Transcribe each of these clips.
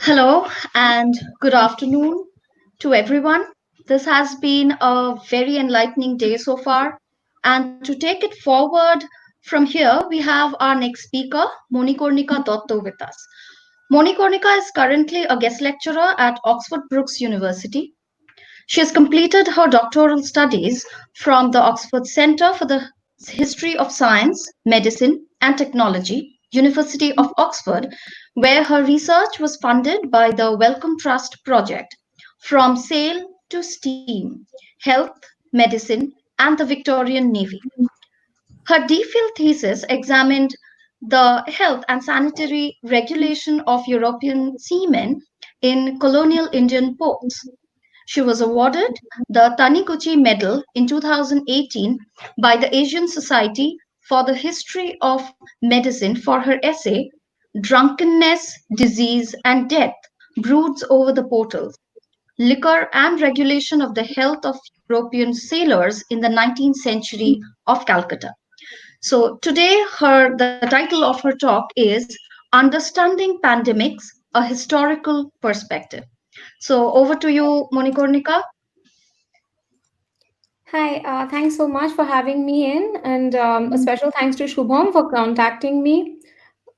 Hello and good afternoon to everyone. This has been a very enlightening day so far. And to take it forward from here, we have our next speaker, Monikornika Dotto, with us. Monikornika is currently a guest lecturer at Oxford Brookes University. She has completed her doctoral studies from the Oxford Centre for the History of Science, Medicine and Technology, University of Oxford, where her research was funded by the Wellcome Trust project From Sail to Steam, Health, Medicine and the Victorian Navy. Her DPhil thesis examined the health and sanitary regulation of European seamen in colonial Indian ports. She was awarded the Taniguchi Medal in 2018 by the Asian Society for the History of Medicine for her essay, Drunkenness, Disease and Death Broods Over the Portals, Liquor and Regulation of the Health of European Sailors in the 19th Century of Calcutta. So today the title of her talk is Understanding Pandemics, a Historical Perspective. So over to you, Monikornika. Hi, thanks so much for having me in, and a special thanks to Shubham for contacting me.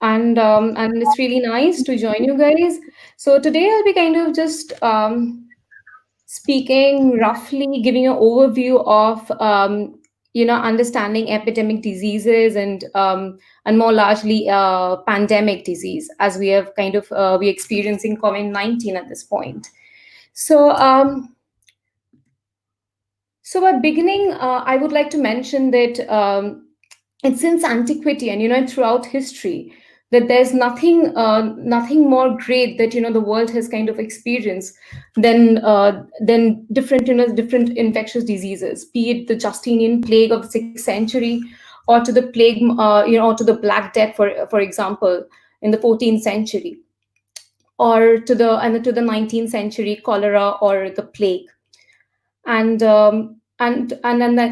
And it's really nice to join you guys. So today I'll be kind of just speaking roughly, giving an overview of understanding epidemic diseases and more largely pandemic disease, as we have kind of we're experiencing COVID-19 at this point. So. So, at beginning, I would like to mention that it's since antiquity and throughout history that there's nothing more great that the world has kind of experienced than different infectious diseases, be it the Justinian plague of the 6th century, or to the plague or to the Black Death, for example, in the 14th century, or to the 19th century cholera or the plague. And then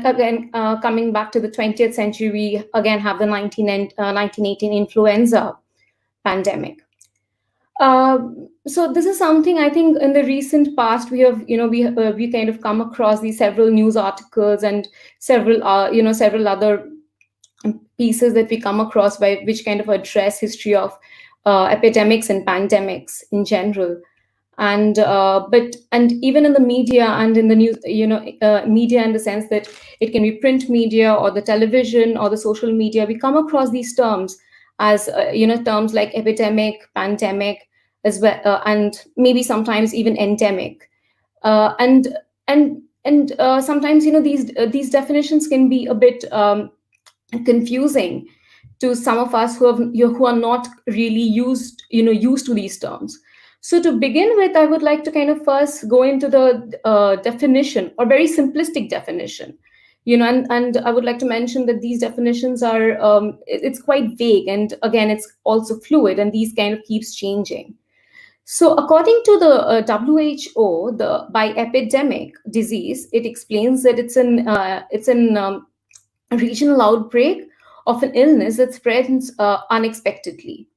again, coming back to the 20th century, we again have the 1918 influenza pandemic. So this is something I think in the recent past we have we kind of come across these several news articles and several other pieces that we come across by which kind of address history of epidemics and pandemics in general. And even in the media and in the news, media in the sense that it can be print media or the television or the social media, we come across these terms as terms like epidemic, pandemic, as well, and maybe sometimes even endemic, and sometimes these definitions can be a bit confusing to some of us who are not really used to these terms. So to begin with, I would like to kind of first go into the definition, or very simplistic definition, and I would like to mention that these definitions are it's quite vague, and again, it's also fluid, and these kind of keeps changing. So according to the WHO, by epidemic disease, it explains that it's an a regional outbreak of an illness that spreads unexpectedly.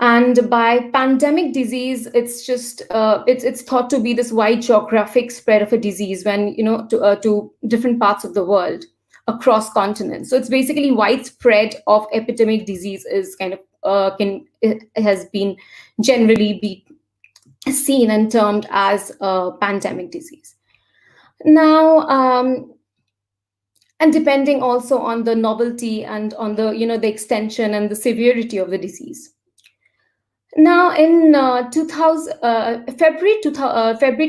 And by pandemic disease, it's just it's thought to be this wide geographic spread of a disease when to different parts of the world across continents. So it's basically widespread of epidemic disease is kind of it has been generally be seen and termed as a pandemic disease. Now, and depending also on the novelty and on the extension and the severity of the disease. Now, in February 2020, February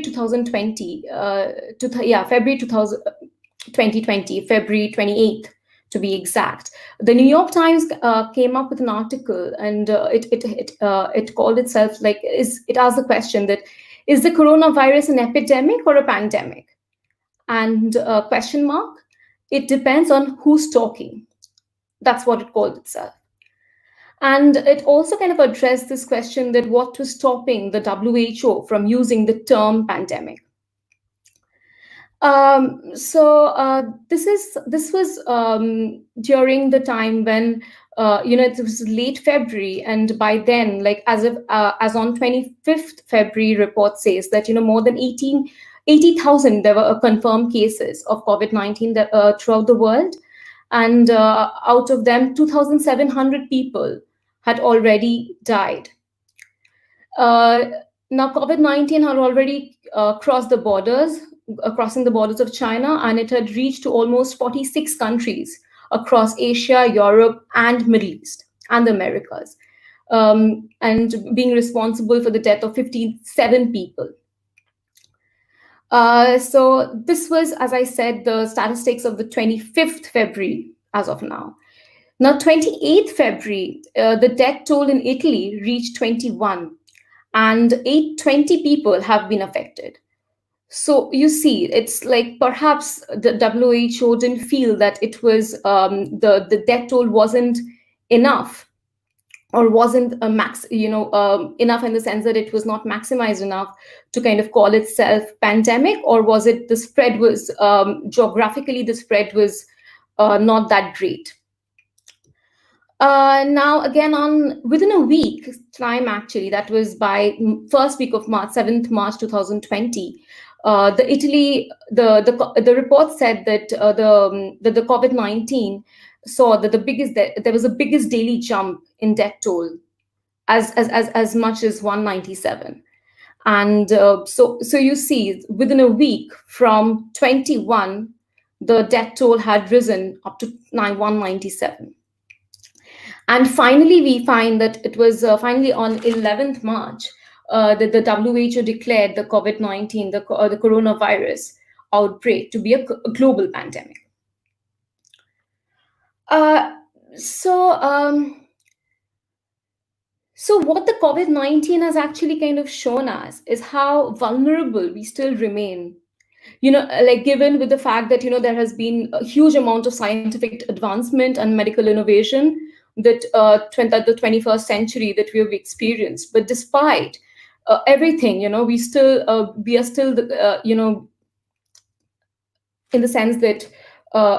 2020, February 28th to be exact, the New York Times came up with an article, and it called itself it asked the question that is the coronavirus an epidemic or a pandemic? And question mark, it depends on who's talking. That's what it called itself. And it also kind of addressed this question that what was stopping the WHO from using the term pandemic. This was during the time when It was late February, and by then, like as on 25th February, report says that more than 80,000 there were confirmed cases of COVID-19 throughout the world, and out of them, 2,700 people had already died. Uh, Now, COVID 19 had already crossing the borders of China, and it had reached to almost 46 countries across Asia, Europe, and Middle East, and the Americas, and being responsible for the death of 57 people. So, this was, as I said, the statistics of the 25th February as of now. Now, 28th February, the death toll in Italy reached 21, and 820 people have been affected. So you see, it's like perhaps the WHO didn't feel that it was the death toll wasn't enough, or wasn't a enough in the sense that it was not maximized enough to kind of call itself pandemic, or was it the spread was geographically the spread was not that great. Now again, on within a week time, actually, that was by first week of March, 7th March 2020. The report said that the COVID-19 saw that there was the biggest daily jump in death toll, as much as 197. And so you see, within a week from 21, the death toll had risen up to 197. And finally, we find that it was finally on 11th March that the WHO declared the COVID-19, the coronavirus outbreak, to be a global pandemic. Uh, so, um, so what the COVID-19 has actually kind of shown us is how vulnerable we still remain. Like given with the fact that there has been a huge amount of scientific advancement and medical innovation that the 21st century that we have experienced, but despite everything, we are still in the sense that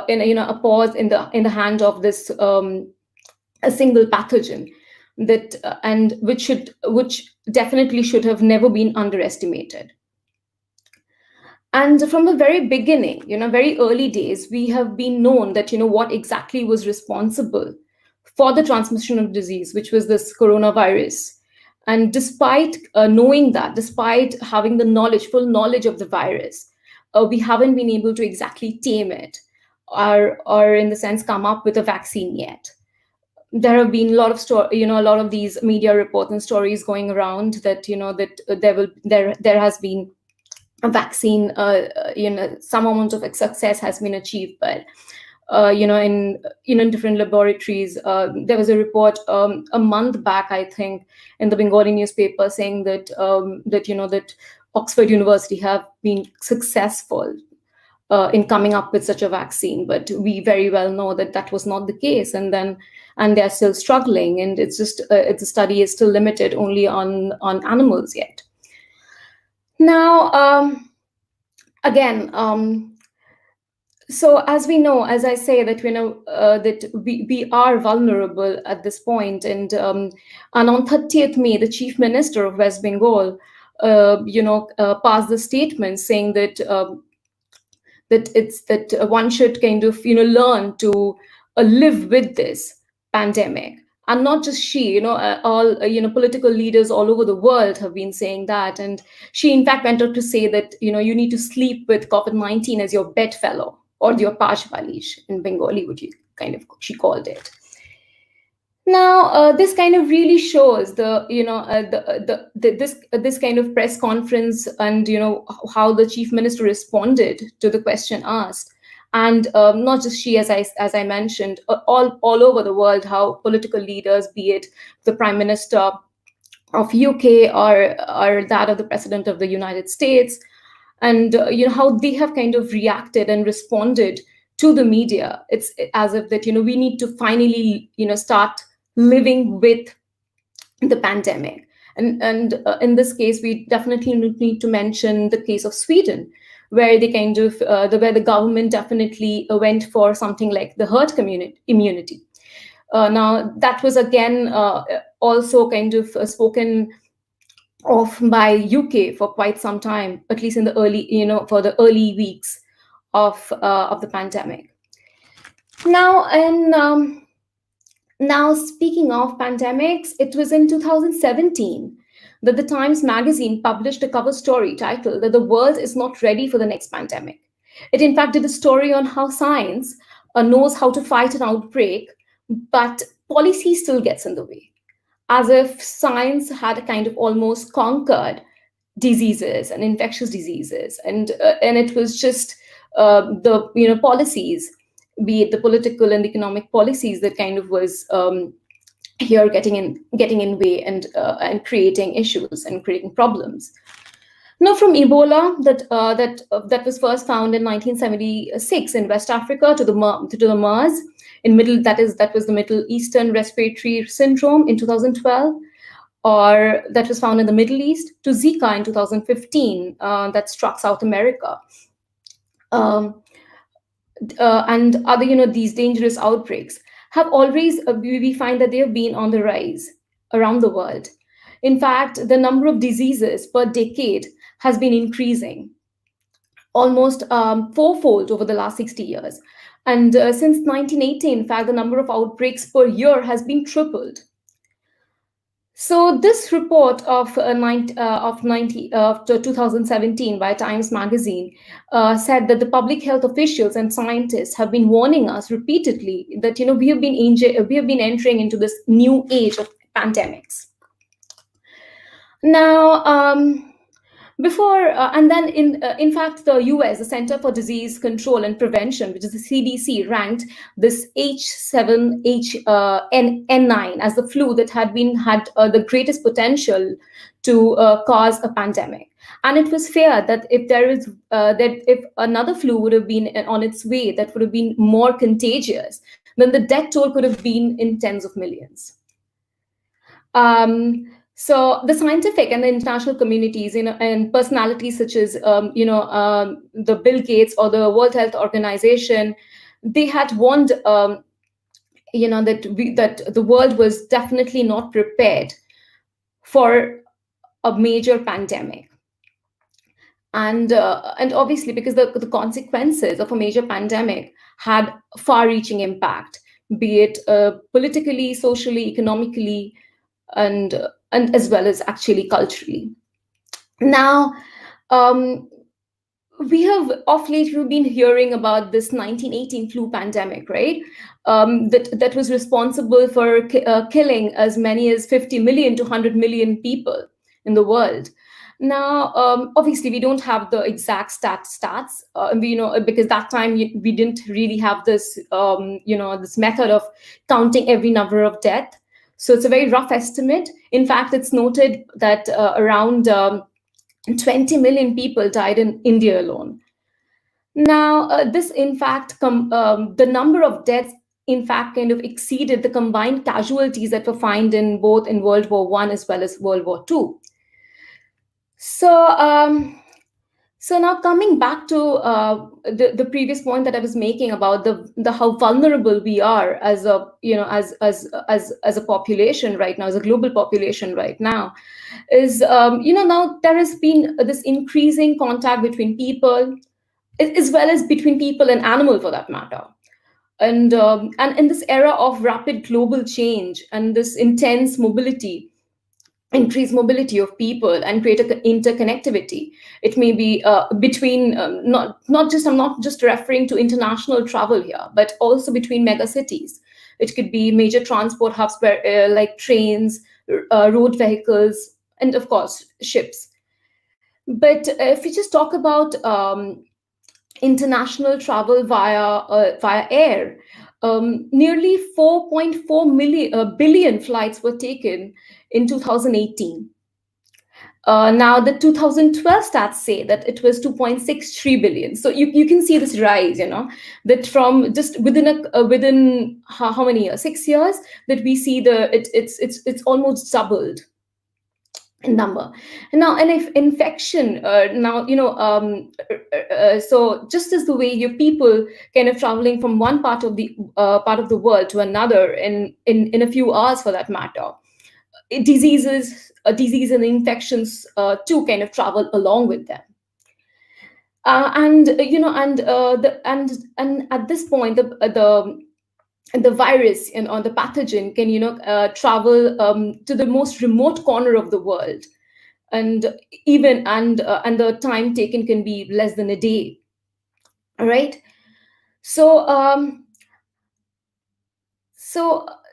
in a pause in the hand of this a single pathogen that and which definitely should have never been underestimated. And from the very beginning, very early days, we have been known that, what exactly was responsible for the transmission of disease, which was this coronavirus. And despite knowing that, despite having the full knowledge of the virus, we haven't been able to exactly tame it, or in the sense, come up with a vaccine yet. There have been a lot of a lot of these media reports and stories going around that, there has been a vaccine, some amount of success has been achieved, but in different laboratories. There was a report a month back, I think, in the Bengali newspaper saying that Oxford University have been successful in coming up with such a vaccine, but we very well know that that was not the case, and they're still struggling, and it's just the study is still limited only on animals yet. Now, again, so as we know, as I say, that that we are vulnerable at this point, and on 30th May, the Chief Minister of West Bengal, passed the statement saying that one should kind of learn to live with this pandemic. And not just she, all political leaders all over the world have been saying that. And she in fact went on to say that you need to sleep with COVID-19 as your bedfellow, or your Pash Balish in Bengali, which she called it. Now, this kind of really shows this kind of press conference, and how the chief minister responded to the question asked, and not just she, as I mentioned, all over the world, how political leaders, be it the prime minister of UK, or that of the president of the United States, and how they have kind of reacted and responded to the media. It's as if that we need to finally start living with the pandemic. And in this case, we definitely need to mention the case of Sweden, where they kind of where the government definitely went for something like the herd immunity, Now, that was again also kind of spoken of by UK for quite some time, at least in the early, for the early weeks of the pandemic. Now, and Now, speaking of pandemics, it was in 2017 that the Times Magazine published a cover story titled that the world is not ready for the next pandemic. It, in fact, did a story on how science knows how to fight an outbreak, but policy still gets in the way, as if science had kind of almost conquered diseases and infectious diseases, and it was just the policies, be it the political and economic policies, that kind of was here getting in way, and creating issues and creating problems. Now, from Ebola, that was first found in 1976 in West Africa, to the MERS in middle that was the Middle Eastern Respiratory Syndrome in 2012, or that was found in the Middle East, to Zika in 2015, that struck South America. Um, and other, these dangerous outbreaks have always, we find that they have been on the rise around the world. In fact, the number of diseases per decade has been increasing almost fourfold over the last 60 years. And since 1980, in fact, the number of outbreaks per year has been tripled. So this report of 2017 by Times Magazine said that the public health officials and scientists have been warning us repeatedly that we have been entering into this new age of pandemics. Now, before and then in fact, the US, the Center for Disease Control and Prevention, which is the CDC, ranked this H7N9 as the flu that had the greatest potential to cause a pandemic. And it was feared that if another flu would have been on its way, that would have been more contagious, then the death toll could have been in tens of millions. So the scientific and the international communities, and personalities such as, the Bill Gates or the World Health Organization, they had warned, that the world was definitely not prepared for a major pandemic. And obviously, because the consequences of a major pandemic had far-reaching impact, be it politically, socially, economically, and as well as actually culturally. Now, we have of late we've been hearing about this 1918 flu pandemic, right? That was responsible for killing as many as 50 million to 100 million people in the world. Now, obviously, we don't have the exact stats, because that time we didn't really have this, this method of counting every number of death. So it's a very rough estimate. In fact, it's noted that around 20 million people died in India alone. Now, this in fact, the number of deaths in fact kind of exceeded the combined casualties that were found in World War I as well as World War II. So now, coming back to the previous point that I was making about the how vulnerable we are as a as a population right now, as a global population right now, is now there has been this increasing contact between people, as well as between people and animal for that matter. And in this era of rapid global change and this increased mobility of people and greater interconnectivity. It may be between not just, I'm not just referring to international travel here, but also between mega cities. It could be major transport hubs where, like trains, road vehicles, and of course ships. But if we just talk about international travel via air, nearly 4.4 billion flights were taken in 2018. Now, the 2012 stats say that it was 2.63 billion. So you can see this rise, that from just within how many years, 6 years, that we see it's almost doubled. in number. Now, and if infection, now, so just as the way your people kind of traveling from one part of the world to another in a few hours for that matter, disease and infections too kind of travel along with them. And you know and at this point the virus and or the pathogen can travel to the most remote corner of the world, and and the time taken can be less than a day. All right. So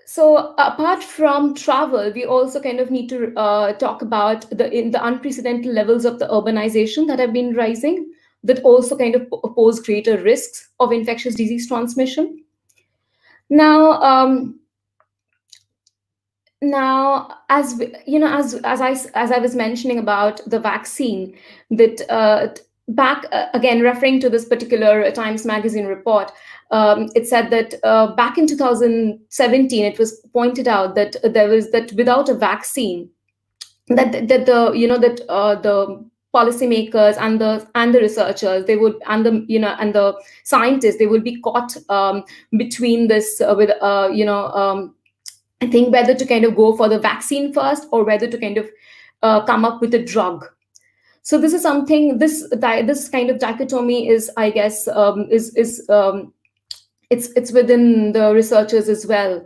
so apart from travel, we also kind of need to talk about the unprecedented levels of the urbanization that have been rising, that also kind of pose greater risks of infectious disease transmission. Now, as as I was mentioning about the vaccine, that back again referring to this particular Times Magazine report, it said that back in 2017, it was pointed out that there was that without a vaccine, that the that the policymakers and the researchers, they would, and the and the scientists, they would be caught between this with I think whether to kind of go for the vaccine first or whether to kind of come up with a drug. So this is something, this kind of dichotomy is, I guess, it's within the researchers as well,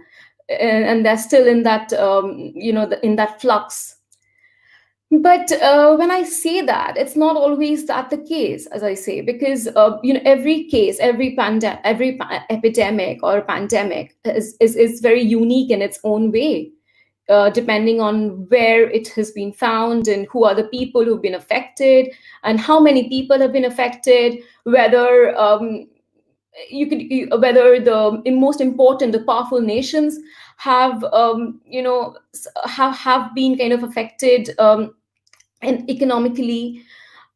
and they're still in that in that flux. But when I say that, it's not always that the case, as I say, because every case, epidemic or pandemic is very unique in its own way, depending on where it has been found and who are the people who've been affected and how many people have been affected, whether whether the most important, the powerful nations have have been kind of affected, and economically,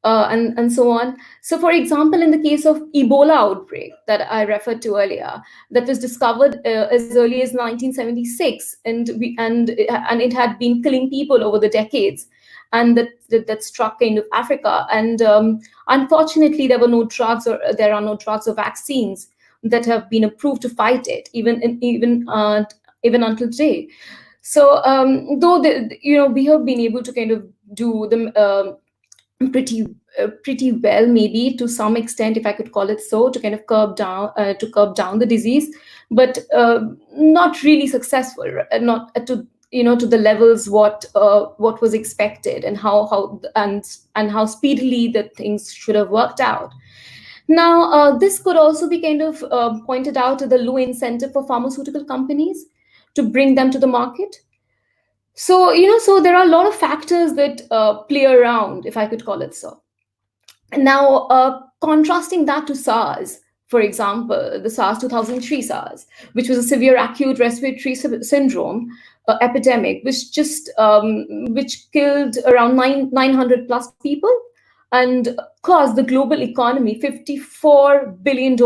and so on. So, for example, in the case of Ebola outbreak that I referred to earlier, that was discovered as early as 1976, and it had been killing people over the decades, and that struck kind of Africa, and unfortunately, there are no drugs or vaccines that have been approved to fight it, even until today. So, though we have been able to kind of do the pretty well, maybe to some extent, if I could call it so, to kind of curb down the disease, but not really successful, not to to the levels what was expected, and how speedily that things should have worked out. Now, this could also be kind of pointed out to the low incentive for pharmaceutical companies to bring them to the market. So, so there are a lot of factors that play around, if I could call it so. Now, contrasting that to SARS, for example, the SARS 2003 SARS, which was a severe acute respiratory syndrome epidemic, which killed around 900 plus people and cost the global economy $54 billion.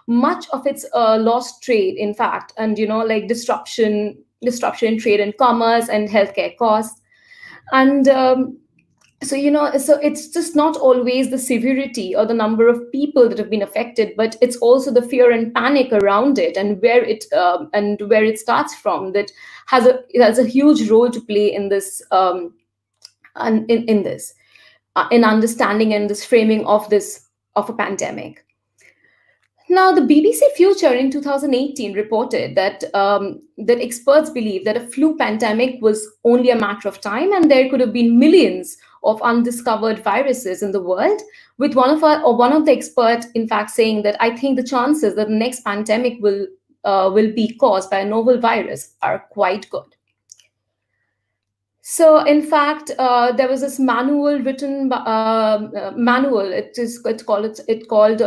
Much of its lost trade, in fact, and like disruption in trade and commerce and healthcare costs. And so so it's just not always the severity or the number of people that have been affected, but it's also the fear and panic around it, and where it starts from, that it has a huge role to play in this, and in this in understanding and this framing of a pandemic. Now, the BBC Future in 2018 reported that experts believe that a flu pandemic was only a matter of time, and there could have been millions of undiscovered viruses in the world. With one of the experts, in fact, saying that, I think the chances that the next pandemic will be caused by a novel virus are quite good. So, in fact, there was this manual written manual. It's called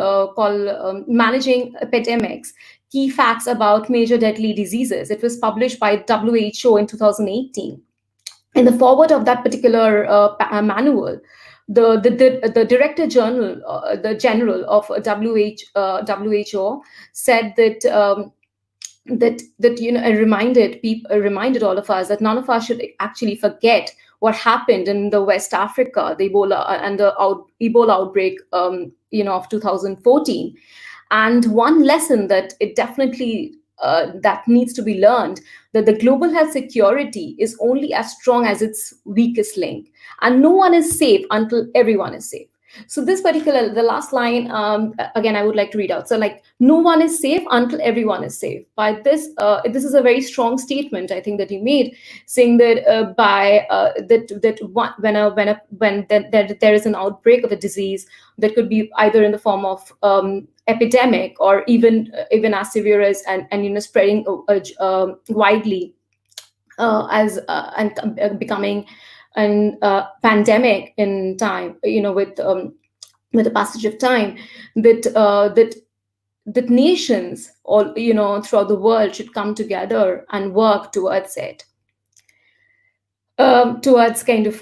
Managing Epidemics: Key Facts About Major Deadly Diseases. It was published by WHO in 2018. In the forward of that particular manual, the director general, the general of WHO, said that. And reminded all of us that none of us should actually forget what happened in the West Africa, the Ebola and the Ebola outbreak, of 2014. And one lesson that it definitely that needs to be learned, that the global health security is only as strong as its weakest link, and no one is safe until everyone is safe. So this particular, the last line, again, I would like to read out. So, like, no one is safe until everyone is safe. By this, this is a very strong statement, I think, that you made, saying that by that when there is an outbreak of a disease that could be either in the form of epidemic, or even as severe as, and spreading widely, as and becoming an pandemic in time, with the passage of time, that nations all, throughout the world, should come together and work towards it, towards kind of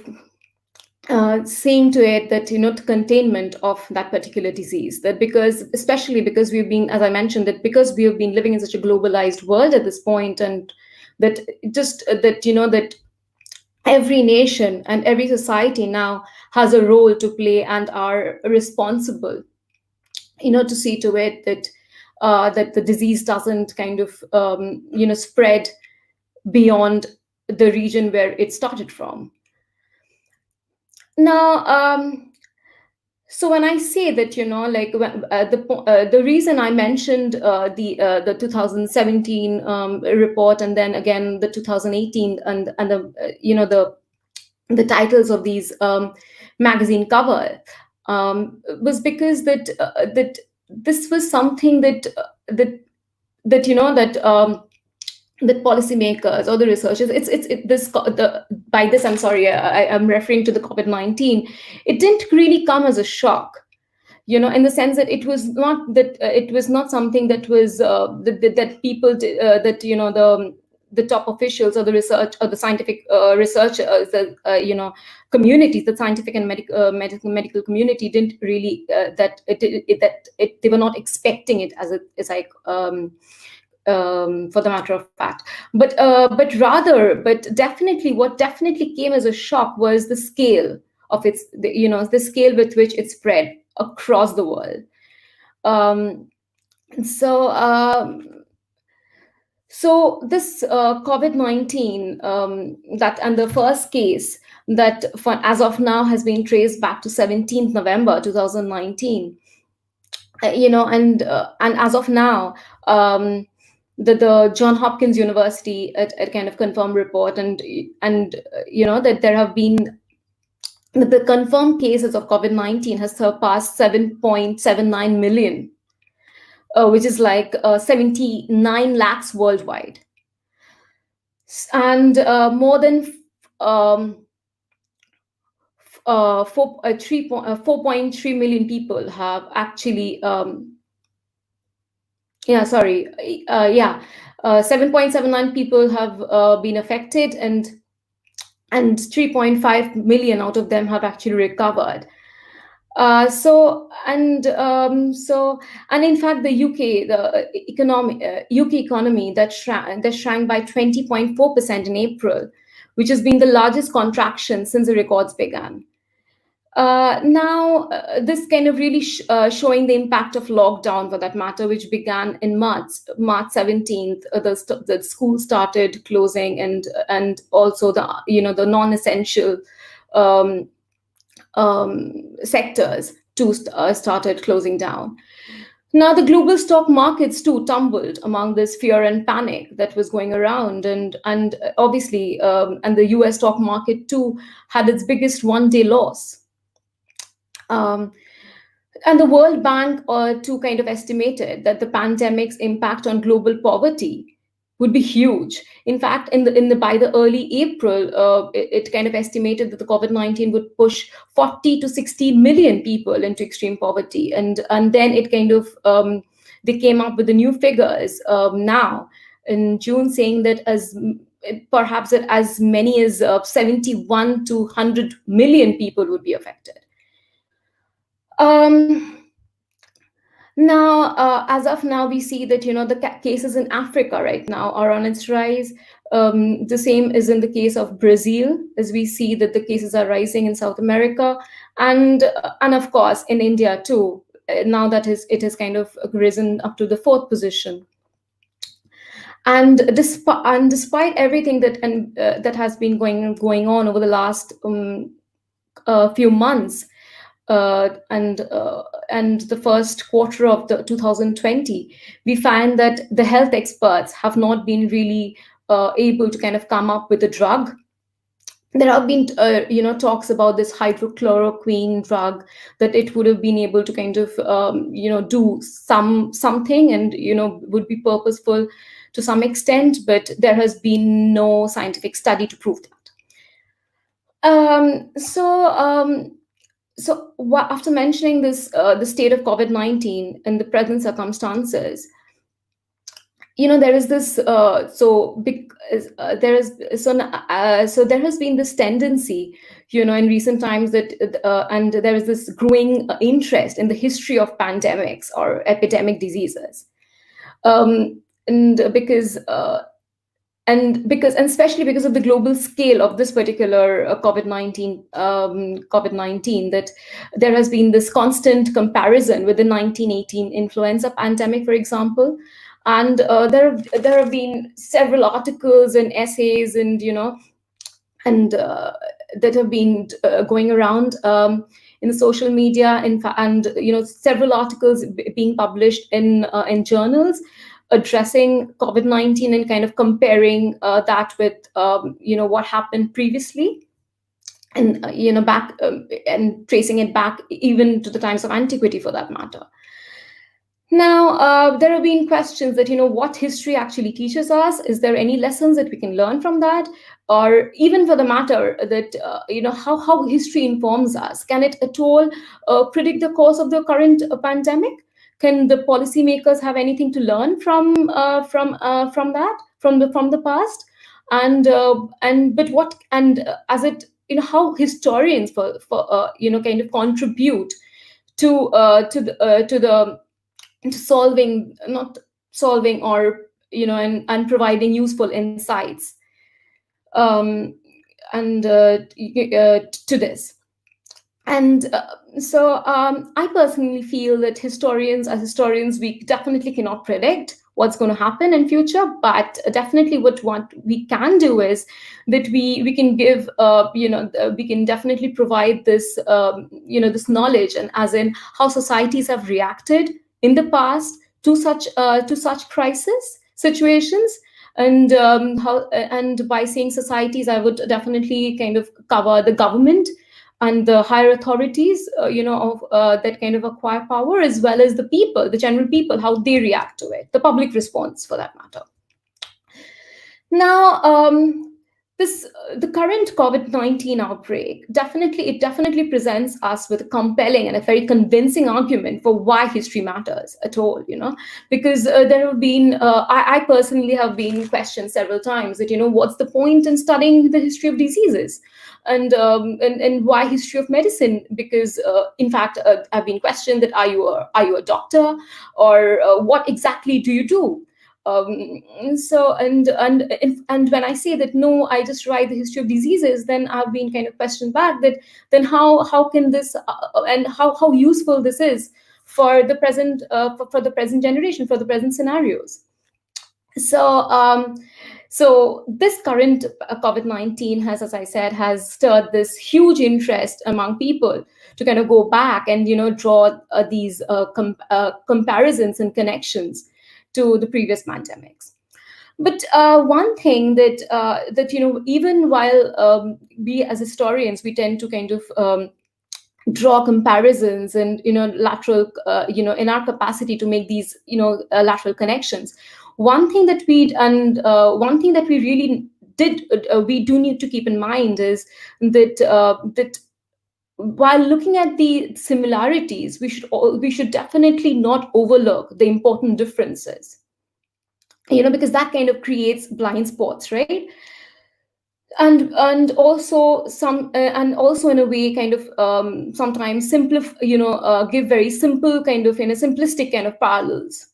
seeing to it that, to containment of that particular disease. That, because, especially because we've been, as I mentioned, that because we have been living in such a globalized world at this point, and that just that, that every nation and every society now has a role to play and are responsible, to see to it that that the disease doesn't kind of spread beyond the region where it started from. Now, so when I say that, like, the reason I mentioned the 2017 report, and then again the 2018, and the the titles of these magazine cover, was because that this was something that that policymakers or the researchers, it, this the by this, I'm sorry, I'm referring to the COVID-19. It didn't really come as a shock, in the sense that it was not something that was that people that, the top officials or the research or the scientific research, communities, the scientific and medical community, didn't really they were not expecting it as like, for the matter of fact. But definitely, what definitely came as a shock was the scale of the scale with which it spread across the world. Um, so so this COVID-19, that, and the first case that, as of now, has been traced back to 17th November 2019. And as of now, the John Hopkins University, a kind of confirmed report, and that there have been, the confirmed cases of COVID-19 has surpassed 7.79 million, which is like 79 lakhs worldwide. And more than um, 4.3 million people have actually, yeah, sorry, 7.79 people have been affected, and 3.5 million out of them have actually recovered. And in fact, the UK economy that shrank by 20.4% in April, which has been the largest contraction since the records began. Now, this kind of really showing the impact of lockdown, for that matter, which began in March 17th. The school started closing, and also the non-essential um, sectors too started closing down. Now, the global stock markets too tumbled among this fear and panic that was going around, and obviously, and the U.S. stock market too had its biggest one-day loss. Um, and the World Bank too kind of estimated that the pandemic's impact on global poverty would be huge. In fact, in the by the early April, it kind of estimated that the COVID-19 would push 40 to 60 million people into extreme poverty, and then it kind of they came up with the new figures now in June, saying that perhaps that as many as 71 to 100 million people would be affected. Um, Now, as of now, we see that, the cases in Africa right now are on its rise. The same is in the case of Brazil, as we see that the cases are rising in South America, and of course in India too. Now that it has kind of risen up to the fourth position. And despite everything that has been going on over the last few months, and the first quarter of the 2020, we find that the health experts have not been really able to kind of come up with a drug. There have been talks about this hydrochloroquine drug, that it would have been able to kind of do something, and would be purposeful to some extent, but there has been no scientific study to prove that. um, so um, After mentioning this, the state of COVID-19 in the present circumstances, there is this so big there is so there has been this tendency, in recent times, that and there is this growing interest in the history of pandemics or epidemic diseases. Um, and because uh, and because and especially because of the global scale of this particular COVID-19, that there has been this constant comparison with the 1918 influenza pandemic, for example. And there have been several articles and essays, and that have been going around in the social media, and several articles being published in journals addressing COVID-19 and kind of comparing that with what happened previously, and back and tracing it back even to the times of antiquity, for that matter. Now, there have been questions that, what history actually teaches us. Is there any lessons that we can learn from that? Or even for the matter that, how history informs us. Can it at all predict the course of the current pandemic? Can the policymakers have anything to learn from that, from the past? And but what, and as it, how historians for kind of contribute to solving, not solving, or and providing useful insights, um, and to this. And I personally feel that as historians, we definitely cannot predict what's going to happen in future, but definitely what we can do is that we can give, we can definitely provide this, this knowledge, and as in how societies have reacted in the past to such crisis situations. And by saying societies, I would definitely kind of cover the government and the higher authorities, of that kind of acquire power, as well as the people, the general people, how they react to it, the public response, for that matter. Now, this the current COVID-19 outbreak definitely presents us with a compelling and a very convincing argument for why history matters at all. Because there have been, I personally have been questioned several times that, what's the point in studying the history of diseases, and why history of medicine? Because in fact, I've been questioned that, are you a doctor, or what exactly do you do? And when I say that, no, I just write the history of diseases, then I've been kind of questioned back that, then how can this, and how useful this is for the present, for the present generation, for the present scenarios. So um, so this current COVID-19 has, as I said, has stirred this huge interest among people to kind of go back and draw these comparisons and connections to the previous pandemics. But one thing that even while we as historians, we tend to kind of draw comparisons and lateral, in our capacity to make these lateral connections. One thing that we really did we do need to keep in mind is that while looking at the similarities, we should definitely not overlook the important differences, because that kind of creates blind spots, right? And also in a way, kind of sometimes give very simple kind of, in a simplistic kind of parallels.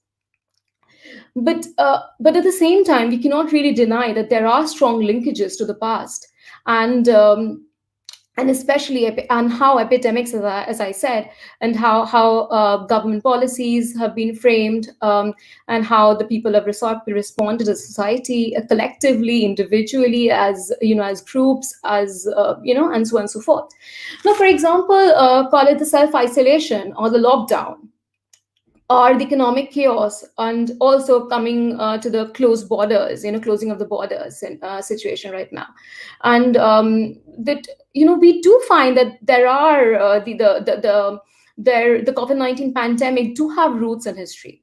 But at the same time, we cannot really deny that there are strong linkages to the past, and and especially and how epidemics, as I said, and how government policies have been framed, and how the people have responded as society, collectively, individually, as as groups, as and so on and so forth. Now, for example, call it the self isolation or the lockdown, or the economic chaos, and also coming to the closed borders, closing of the borders situation right now. And that we do find that there are the COVID-19 pandemic do have roots in history.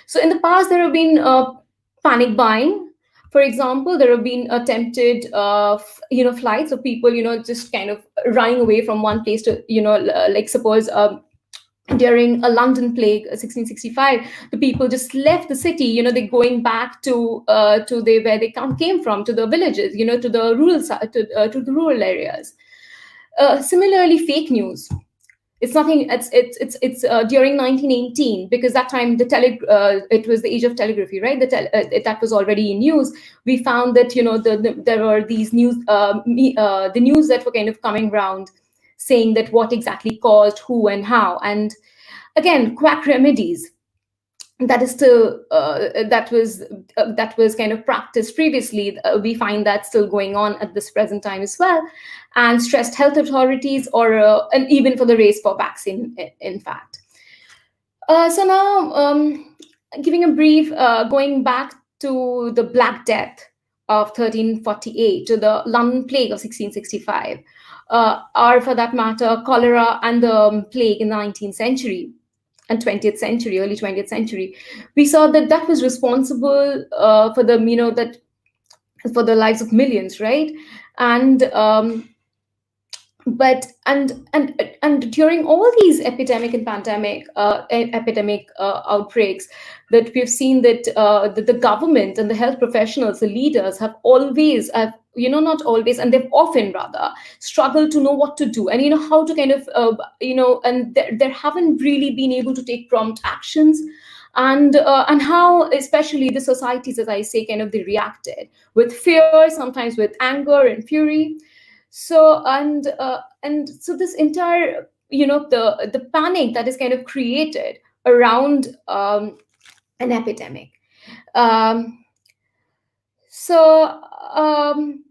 So in the past, there have been panic buying. For example, there have been attempted flights of people just kind of running away from one place to like suppose during a London plague, 1665, the people just left the city. They're going back to where they came from, to the villages, to the rural to the rural areas. Similarly, fake news. It's nothing. It's during 1918, because that time it was the age of telegraphy, right? That was already in use. We found that there were these news, the news that were kind of coming around, saying that what exactly caused who and how. And again, quack remedies, that is still that was kind of practiced previously. We find that still going on at this present time as well, and stressed health authorities, or and even for the race for vaccine, in fact. So now, giving a brief, going back to the Black Death of 1348, to the London Plague of 1665, or for that matter, cholera and the plague in the 19th century and 20th century, early 20th century. We saw that that was responsible for the, that for the lives of millions, right? And but and during all these epidemic and pandemic epidemic outbreaks, that we've seen that the government and the health professionals, the leaders, have not always, and they've often rather struggled to know what to do, and how to kind of and there haven't really been able to take prompt actions. And how especially the societies, as I say, kind of they reacted with fear, sometimes with anger and fury. So and so this entire the panic that is kind of created around an epidemic. um, so um,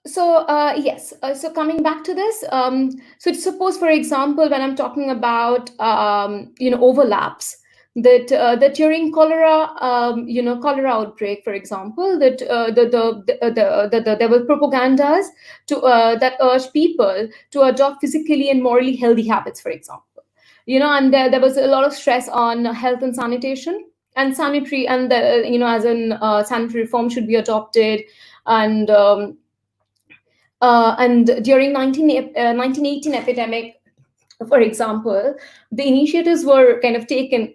yes, so coming back to this, so suppose, for example, when I'm talking about overlaps, that during cholera outbreak, for example, that there were propagandas to that urged people to adopt physically and morally healthy habits, for example. And there was a lot of stress on health and sanitation and sanitary, and as in sanitary reform should be adopted. And during 1918 epidemic, for example, the initiatives were kind of taken,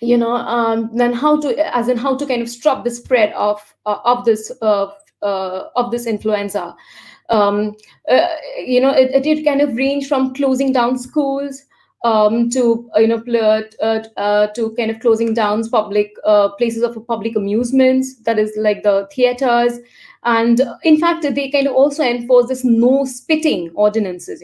then how to kind of stop the spread of this influenza. um, it kind of ranged from closing down schools, to to kind of closing down public places of public amusements, that is like the theaters. And in fact, they kind of also enforce this no spitting ordinances,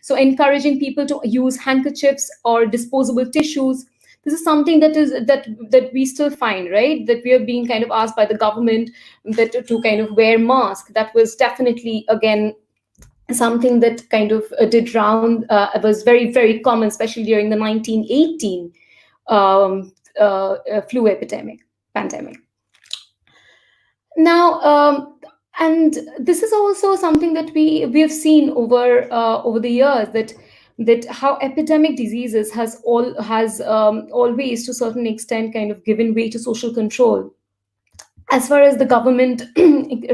so encouraging people to use handkerchiefs or disposable tissues. This is something that we still find, right, that we are being kind of asked by the government that to kind of wear mask. That was definitely, again, something that kind of did round. Was very, very common, especially during the 1918 flu epidemic pandemic. Now, and this is also something that we have seen over the years, that how epidemic diseases has always, to a certain extent, kind of given way to social control as far as the government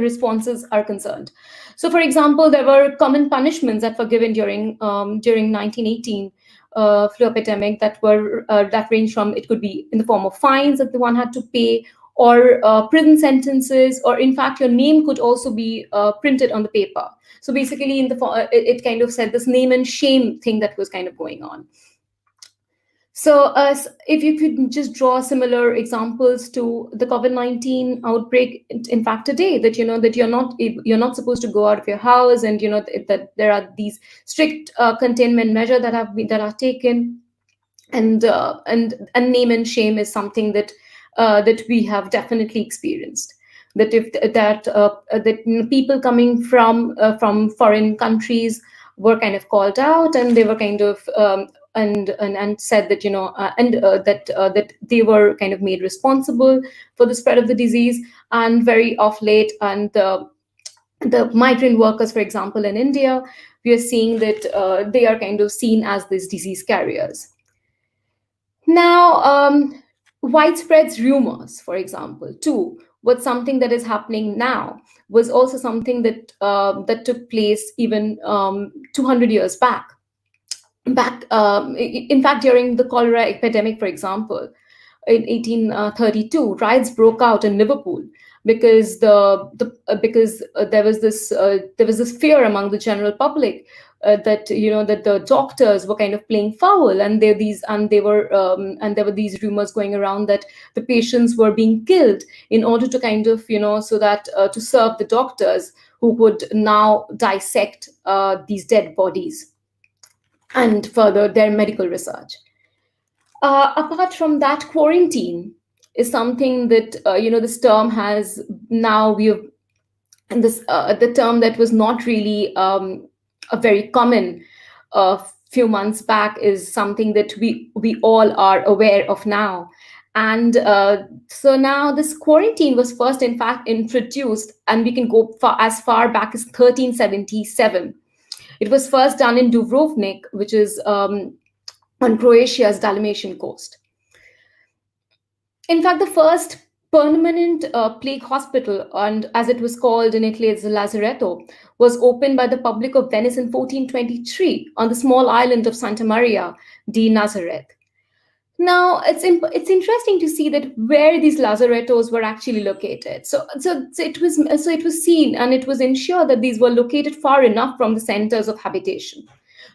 responses are concerned. So, for example, there were common punishments that were given during 1918 flu epidemic, that range from, it could be in the form of fines that the one had to pay, or prison sentences, or in fact your name could also be printed on the paper. So basically, it kind of said this name and shame thing that was kind of going on. So, if you could just draw similar examples to the COVID-19 outbreak, in fact, today, that that you're not supposed to go out of your house, and that there are these strict containment measures that are taken, and name and shame is something that we have definitely experienced. That if that that people coming from foreign countries were kind of called out, and they were kind of and said that that they were kind of made responsible for the spread of the disease. And very of late, and the migrant workers, for example, in India, we are seeing that they are kind of seen as these disease carriers. Now, widespread rumors, for example, too, was something that is happening now, was also something that took place even 200 years back. In fact, during the cholera epidemic, for example, in 1832, riots broke out in Liverpool because because there was this fear among the general public that that the doctors were kind of playing foul, and there were these rumors going around that the patients were being killed in order to kind of so that to serve the doctors who would now dissect these dead bodies and further their medical research. Apart from that, quarantine is something that this term has now we have, and this the term that was not really a very common few months back is something that we all are aware of now. And so now this quarantine was first, in fact, introduced, and we can go as far back as 1377. It was first done in Dubrovnik, which is on Croatia's Dalmatian coast. In fact, the first permanent plague hospital, and as it was called in Italy as Lazaretto, was opened by the public of Venice in 1423 on the small island of Santa Maria di Nazareth. Now, it's interesting to see that where these lazarettos were actually located. So it was seen, and it was ensured that these were located far enough from the centers of habitation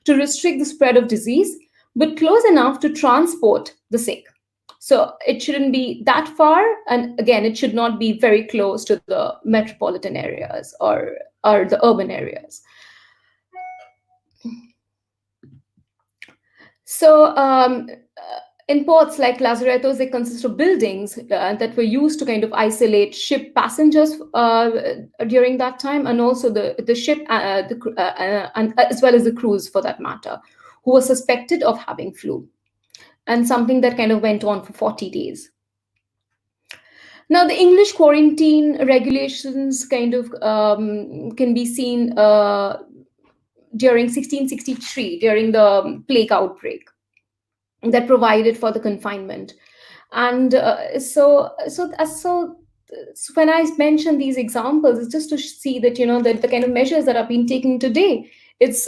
to restrict the spread of disease, but close enough to transport the sick. So it shouldn't be that far, and again, it should not be very close to the metropolitan areas or the urban areas. So in ports like lazarettos, they consist of buildings that were used to kind of isolate ship passengers during that time, and also the ship, and as well as the crews, for that matter, who were suspected of having flu, and something that kind of went on for 40 days. Now, the English quarantine regulations kind of can be seen during 1663, during the plague outbreak, that provided for the confinement. And so when I mention these examples, it's just to see that that the kind of measures that are being taken today, it's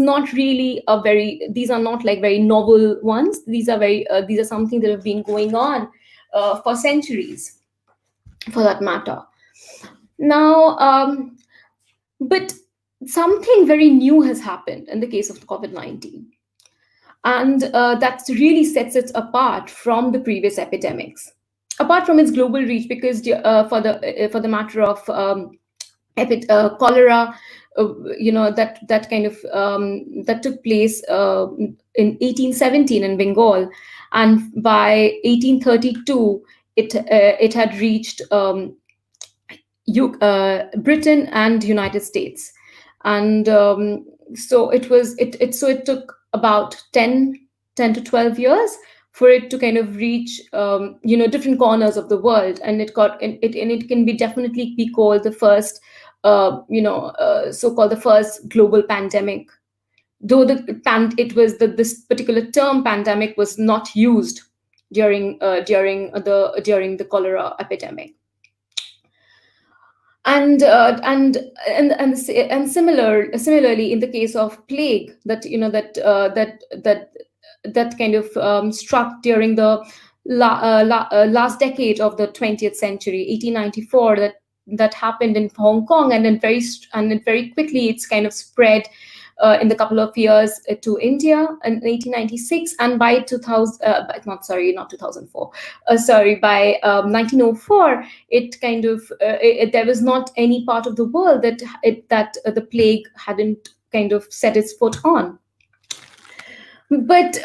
not really a very these are not like very novel ones. These are something that have been going on for centuries, for that matter. Now, but something very new has happened in the case of COVID-19, and that really sets it apart from the previous epidemics, apart from its global reach, because for the matter of cholera, that kind of that took place in 1817 in Bengal, and by 1832 it had reached Britain and United States, and so it took about 10 to 12 years for it to kind of reach different corners of the world, and it can be definitely be called the first so-called the first global pandemic, though this particular term pandemic was not used during the cholera epidemic. And similarly in the case of plague, that kind of struck during the last decade of the 20th century, 1894, that happened in Hong Kong, and then very quickly it's kind of spread in the couple of years to India in 1896, and by 2000, not 2004, by 1904, it kind of there was not any part of the world that the plague hadn't kind of set its foot on. But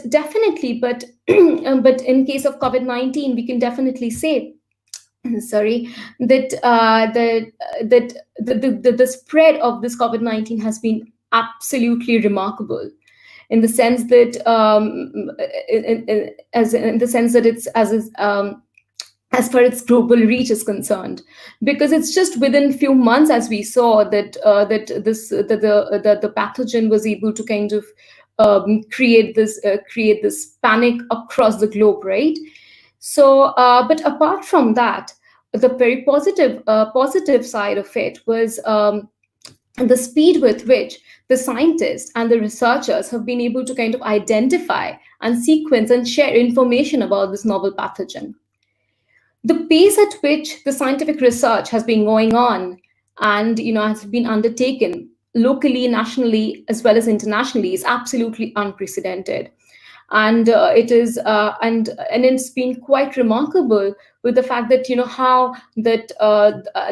definitely, but in case of COVID-19, we can definitely say, sorry, that the spread of this COVID-19 has been absolutely remarkable, in the sense that in the sense that it's as far as global reach is concerned, because it's just within few months, as we saw, that the pathogen was able to kind of create this panic across the globe, right? So, but apart from that, the very positive side of it was the speed with which the scientists and the researchers have been able to kind of identify and sequence and share information about this novel pathogen. The pace at which the scientific research has been going on and has been undertaken locally, nationally, as well as internationally is absolutely unprecedented. And and it's been quite remarkable, with the fact that how that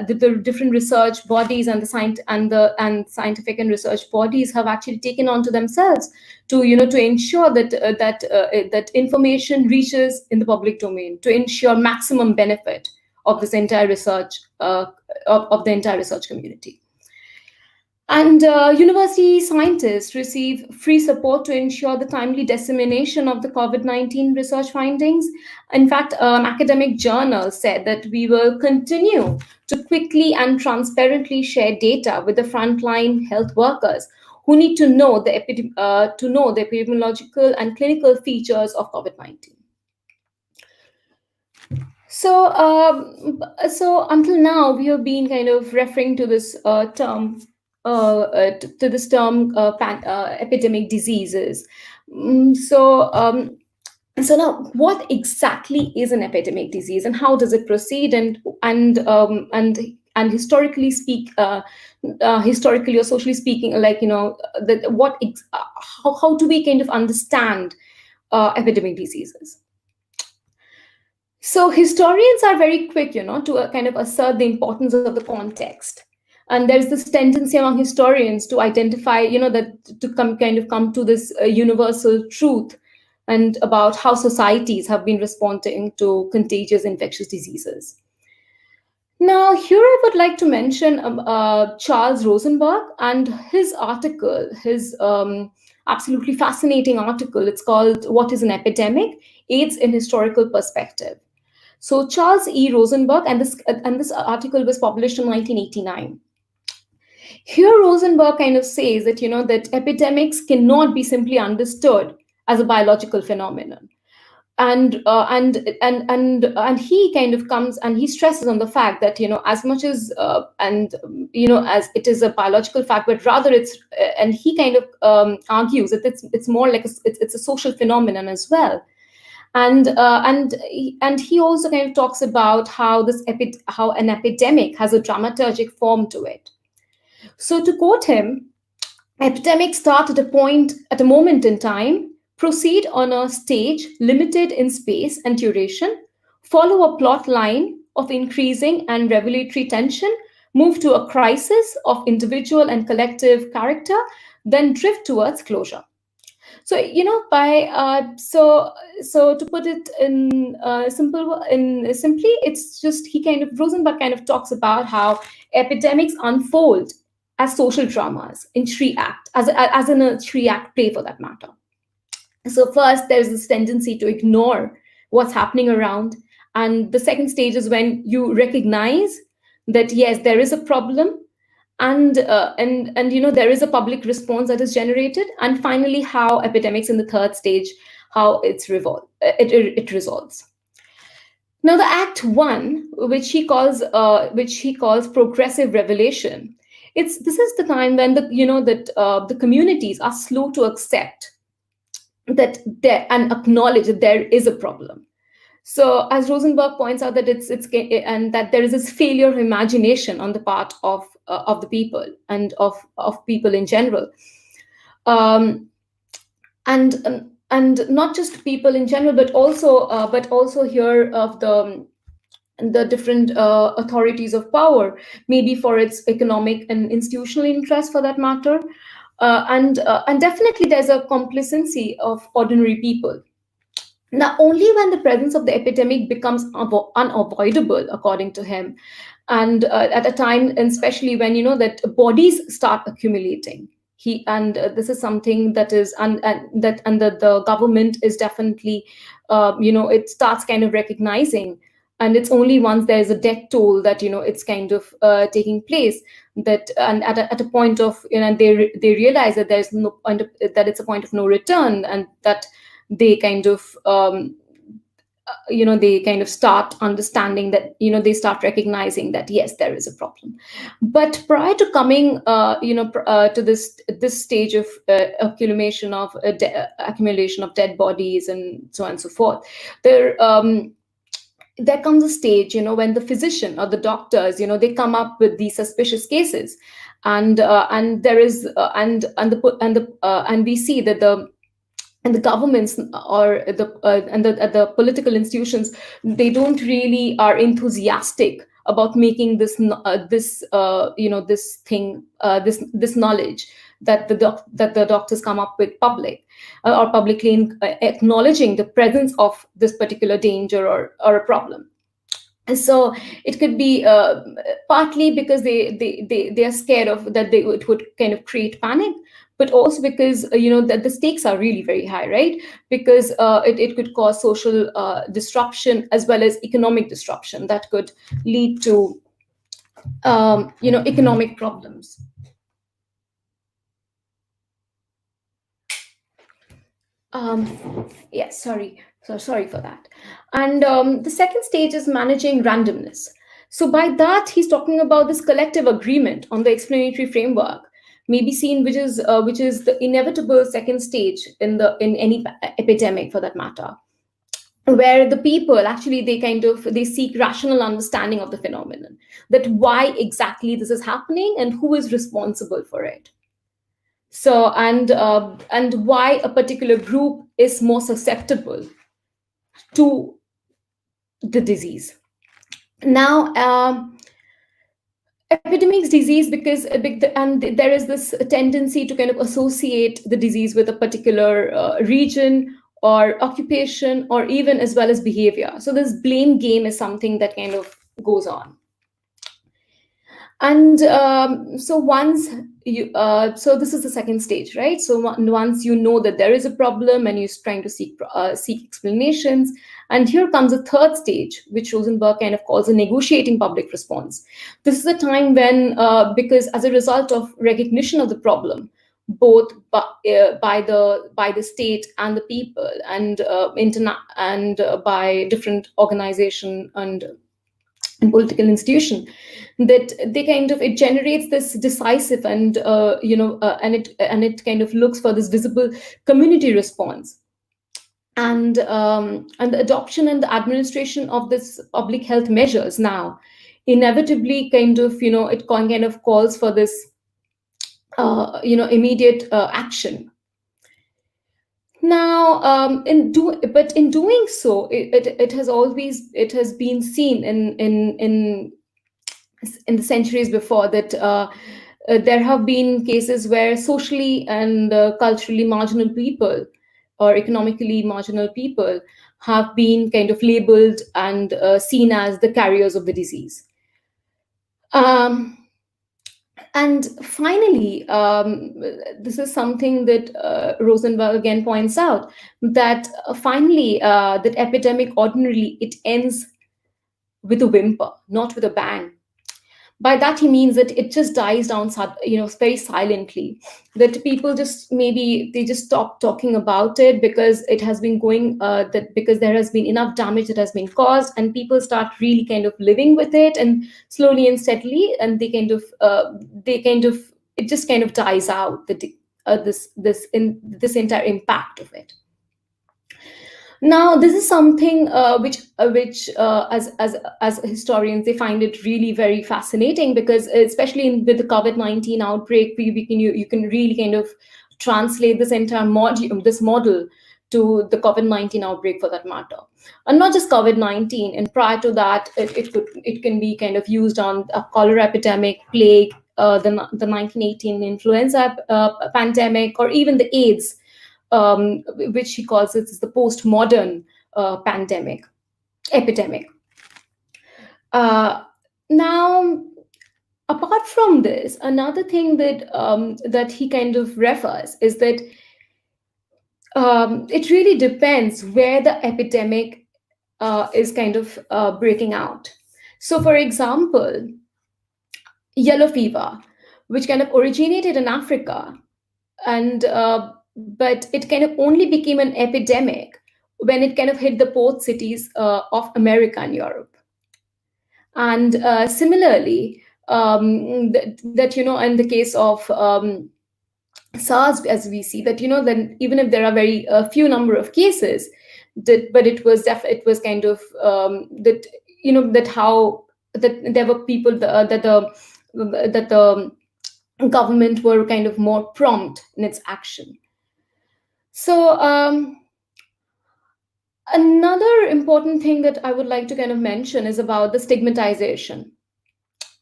the different research bodies and and scientific and research bodies have actually taken onto themselves to to ensure that information reaches in the public domain, to ensure maximum benefit of this entire research of the entire research community. And university scientists receive free support to ensure the timely dissemination of the COVID-19 research findings. In fact, academic journals said that we will continue to quickly and transparently share data with the frontline health workers who need to know to know the epidemiological and clinical features of COVID-19. So until now, we have been kind of referring to this term, to this term, epidemic diseases. So now, what exactly is an epidemic disease, and how does it proceed, and historically or socially speaking, like how do we kind of understand epidemic diseases? So historians are very quick, to kind of assert the importance of the context. And there's this tendency among historians to identify, that to come to this universal truth and about how societies have been responding to contagious infectious diseases. Now, here I would like to mention Charles Rosenberg and his article, his absolutely fascinating article. It's called "What is an Epidemic? AIDS in Historical Perspective." So Charles E. Rosenberg, and this article was published in 1989. Here, Rosenberg kind of says that that epidemics cannot be simply understood as a biological phenomenon, and he kind of comes and he stresses on the fact that as much as as it is a biological fact, but rather it's and he kind of argues that it's more like it's a social phenomenon as well. And he also kind of talks about how how an epidemic has a dramaturgic form to it. So to quote him, epidemics start at a moment in time, proceed on a stage limited in space and duration, follow a plot line of increasing and revelatory tension, move to a crisis of individual and collective character, then drift towards closure. So so to put it in simply, it's just Rosenberg kind of talks about how epidemics unfold as social dramas in three act as in a three-act play, for that matter. So first, there's this tendency to ignore what's happening around, and the second stage is when you recognize that yes, there is a problem, and there is a public response that is generated, and finally how epidemics in the third stage, how it resolves. Now the act one, which he calls progressive revelation, this is the time when the communities are slow to accept that and acknowledge that there is a problem. So, as Rosenberg points out, that and that there is this failure of imagination on the part of the people and of people in general, um, and not just people in general, but also here of the different authorities of power, maybe for its economic and institutional interest, for that matter, and definitely there's a complacency of ordinary people. Now, only when the presence of the epidemic becomes unavoidable, according to him, and at a time, and especially when that bodies start accumulating, this is something that is and the government is definitely, it starts kind of recognizing, and it's only once there's a death toll that it's kind of taking place, that and at a point of, they realize that there's no point of, that it's a point of no return, and that they kind of they kind of start understanding that, they start recognizing that yes, there is a problem. But prior to coming to this stage of accumulation of dead bodies and so on and so forth, there comes a stage, when the physician or the doctors, they come up with these suspicious cases, and there is and we see that the governments or the political institutions, they don't really are enthusiastic about making this thing, this knowledge that the doctors come up with public, or publicly acknowledging the presence of this particular danger or a problem. And so it could be partly because they are scared of that it would kind of create panic, but also because that the stakes are really very high, right? Because it could cause social disruption as well as economic disruption that could lead to economic problems. Yeah, sorry for that. And the second stage is managing randomness. So by that, he's talking about this collective agreement on the explanatory framework, may be seen, which is the inevitable second stage in any epidemic, for that matter, where the people actually, they seek rational understanding of the phenomenon, that why exactly this is happening and who is responsible for it. So, and why a particular group is more susceptible to the disease. Now, epidemics disease, because and there is this tendency to kind of associate the disease with a particular region or occupation, or even as well as behavior. So this blame game is something that kind of goes on. And so once so this is the second stage, right? So once you know that there is a problem and you're trying to seek explanations, and here comes a third stage, which Rosenberg kind of calls a negotiating public response. This is a time when, because as a result of recognition of the problem, both by the state and the people, and by different organization and political institution, that they kind of, it generates this decisive and and it kind of looks for this visible community response, and the adoption and the administration of this public health measures now inevitably kind of, it kind of calls for this immediate action. Now, but in doing so, it has been seen in the centuries before that there have been cases where socially and culturally marginal people, or economically marginal people, have been kind of labeled and seen as the carriers of the disease. Um, and finally, this is something that Rosenberg again points out, that finally, that epidemic ordinarily it ends with a whimper, not with a bang. By that he means that it just dies down, very silently, that people just, maybe they just stop talking about it because it has been going, that because there has been enough damage that has been caused, and people start really kind of living with it, and slowly and steadily, and they kind of, it just kind of dies out, this entire impact of it. Now, this is something which as historians, they find it really very fascinating, because especially with the COVID-19 outbreak, we can you can really kind of translate this entire model to the COVID-19 outbreak, for that matter, and not just COVID-19. And prior to that, it can be kind of used on a cholera epidemic, plague, the 1918 influenza pandemic, or even the AIDS, which he calls it is the postmodern pandemic epidemic. Uh, Now, apart from this, another thing that he kind of refers is that it really depends where the epidemic is kind of breaking out. So, for example, yellow fever, which kind of originated in Africa, and but it kind of only became an epidemic when it kind of hit the port cities of America and Europe. And similarly, that in the case of SARS, as we see that then even if there are very few number of cases, but it was kind of that that how that there were people that the government were kind of more prompt in its action. So, another important thing that I would like to kind of mention is about the stigmatization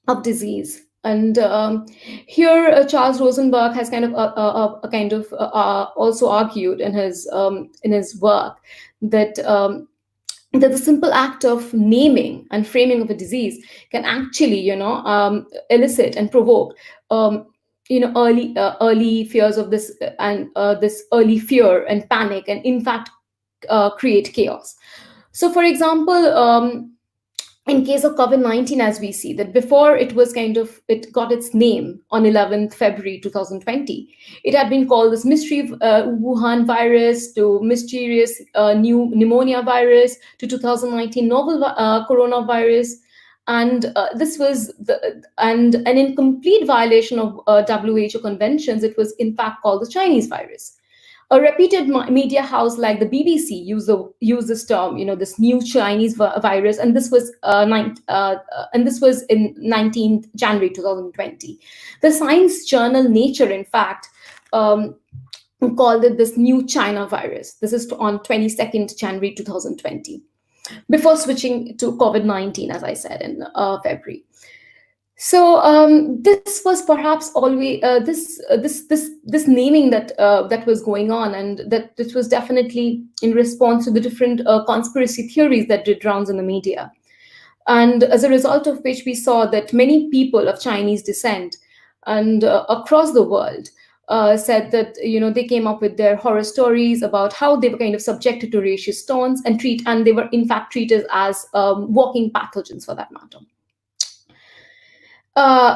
of disease. And here, Charles Rosenberg has kind of also argued in his work that that the simple act of naming and framing of a disease can actually, elicit and provoke, early fears of this, and this early fear and panic, and in fact create chaos. So, for example, in case of COVID-19, as we see that before it got its name on 11th February 2020, it had been called this mystery Wuhan virus, to mysterious new pneumonia virus, to 2019 novel coronavirus. And this was an incomplete violation of WHO conventions. It was in fact called the Chinese virus. A reputed media house like the BBC used this term, this new Chinese virus, and this was in 19th January 2020. The science journal Nature, in fact, called it this new China virus. This is on 22nd January 2020, before switching to COVID-19, as I said, in February. So this was perhaps always this naming that was going on, and that this was definitely in response to the different conspiracy theories that did rounds in the media, and as a result of which we saw that many people of Chinese descent and across the world said that they came up with their horror stories about how they were kind of subjected to racist taunts, and they were in fact treated as walking pathogens, for that matter.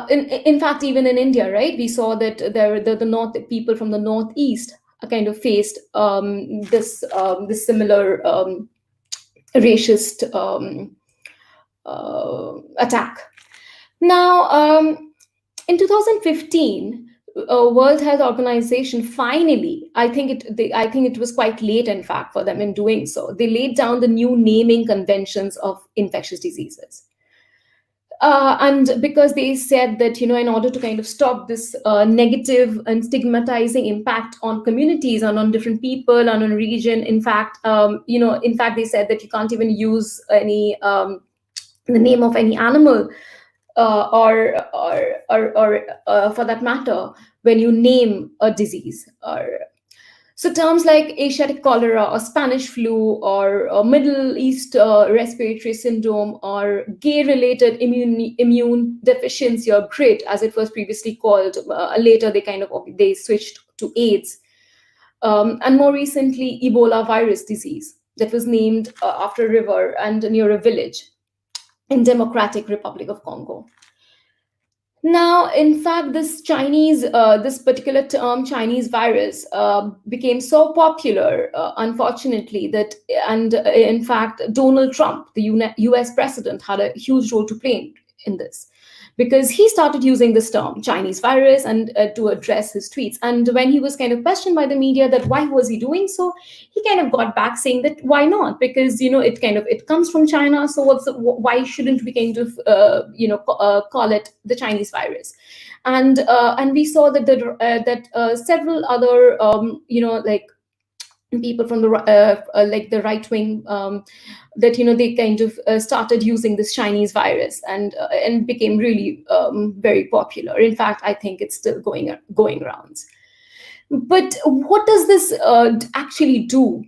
In fact, even in India, right, we saw that the people from the northeast kind of faced this similar racist attack. Now, in 2015, World Health Organization finally, I think it was quite late, in fact, for them in doing so. They laid down the new naming conventions of infectious diseases. And because they said that in order to kind of stop this negative and stigmatizing impact on communities and on different people and on region, in fact, they said that you can't even use any the name of any animal, or for that matter, when you name a disease. Or so terms like Asiatic cholera, or Spanish flu, or Middle East respiratory syndrome, or gay-related immune deficiency, or GRID, as it was previously called. Later, they switched to AIDS, and more recently, Ebola virus disease, that was named after a river and near a village in Democratic Republic of Congo. Now, in fact, this particular term, Chinese virus, became so popular, unfortunately, and in fact, Donald Trump, the U.S. president, had a huge role to play in this, because he started using this term Chinese virus and to address his tweets. And when he was kind of questioned by the media that why was he doing so, he kind of got back saying that why not, because it comes from China, so why shouldn't we kind of call it the Chinese virus. And we saw that several other like people from the right wing, that they kind of started using this Chinese virus, and became really very popular. In fact, I think it's still going rounds. But what does this actually do?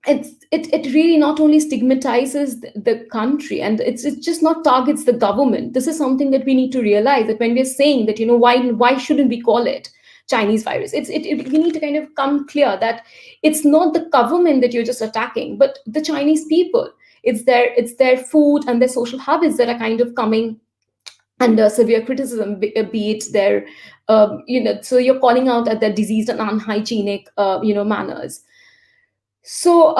It really not only stigmatizes the country, and it just not targets the government. This is something that we need to realize, that when we're saying that why shouldn't we call it Chinese virus, we need to kind of come clear that it's not the government that you're just attacking, but the Chinese people. It's their food and their social habits that are kind of coming under severe criticism, be it their so you're calling out at their diseased and unhygienic manners. So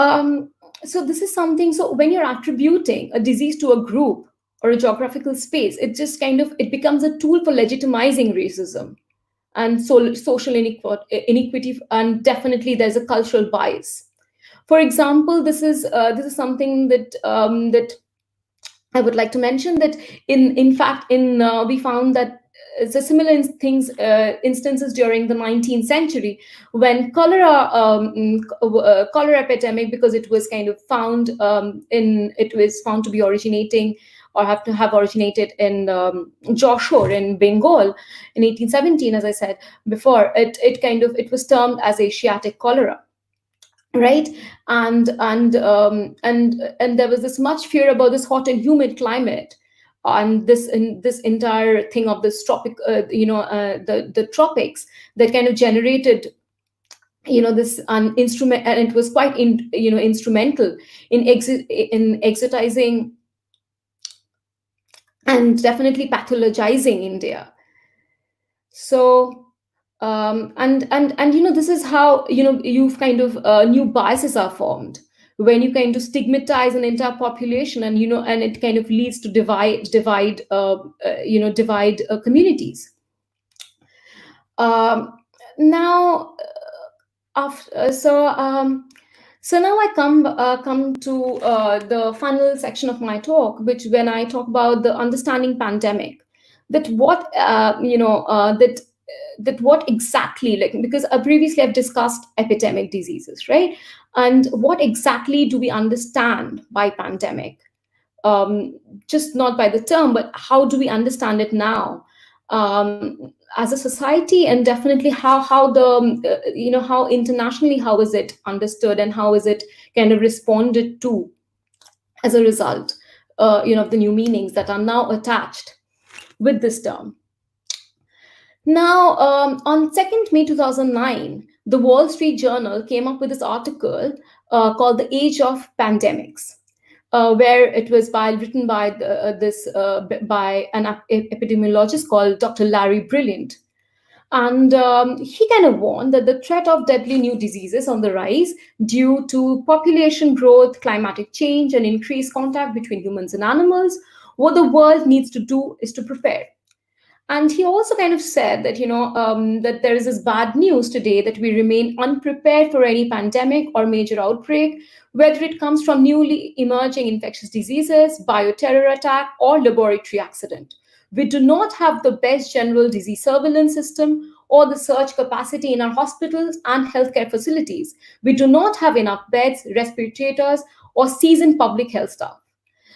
this is something. So when you're attributing a disease to a group or a geographical space, it just kind of it becomes a tool for legitimizing racism and social inequity, and definitely there's a cultural bias. For example, this is something that I would like to mention, that in fact in we found that it's a similar instances during the 19th century, when cholera epidemic, because it was kind of found it was found to be originating, or have to have originated in Joshore in Bengal in 1817, as I said before. It was termed as Asiatic cholera, right? And there was this much fear about this hot and humid climate, and this entire thing of this tropic the tropics, that kind of generated this instrument, and it was quite instrumental in exotizing and definitely pathologizing India. So and this is how you've kind of new biases are formed when you kind of stigmatize an entire population, and it kind of leads to divide communities. um, Now, after so now I come to the final section of my talk, which when I talk about the understanding pandemic, that what what exactly, like, because previously I've discussed epidemic diseases, right? And what exactly do we understand by pandemic? Just not by the term, but how do we understand it now, as a society, and definitely how the how internationally, how is it understood, and how is it kind of responded to as a result of the new meanings that are now attached with this term. Now, on 2nd May 2009, the Wall Street Journal came up with this article called "The Age of Pandemics," where it was written by by an epidemiologist called Dr. Larry Brilliant. And he kind of warned that the threat of deadly new diseases on the rise due to population growth, climatic change, and increased contact between humans and animals. What the world needs to do is to prepare. And he also kind of said that that there is this bad news today, that we remain unprepared for any pandemic or major outbreak, whether it comes from newly emerging infectious diseases, bioterror attack, or laboratory accident. We do not have the best general disease surveillance system or the surge capacity in our hospitals and healthcare facilities. We do not have enough beds, respirators, or seasoned public health staff.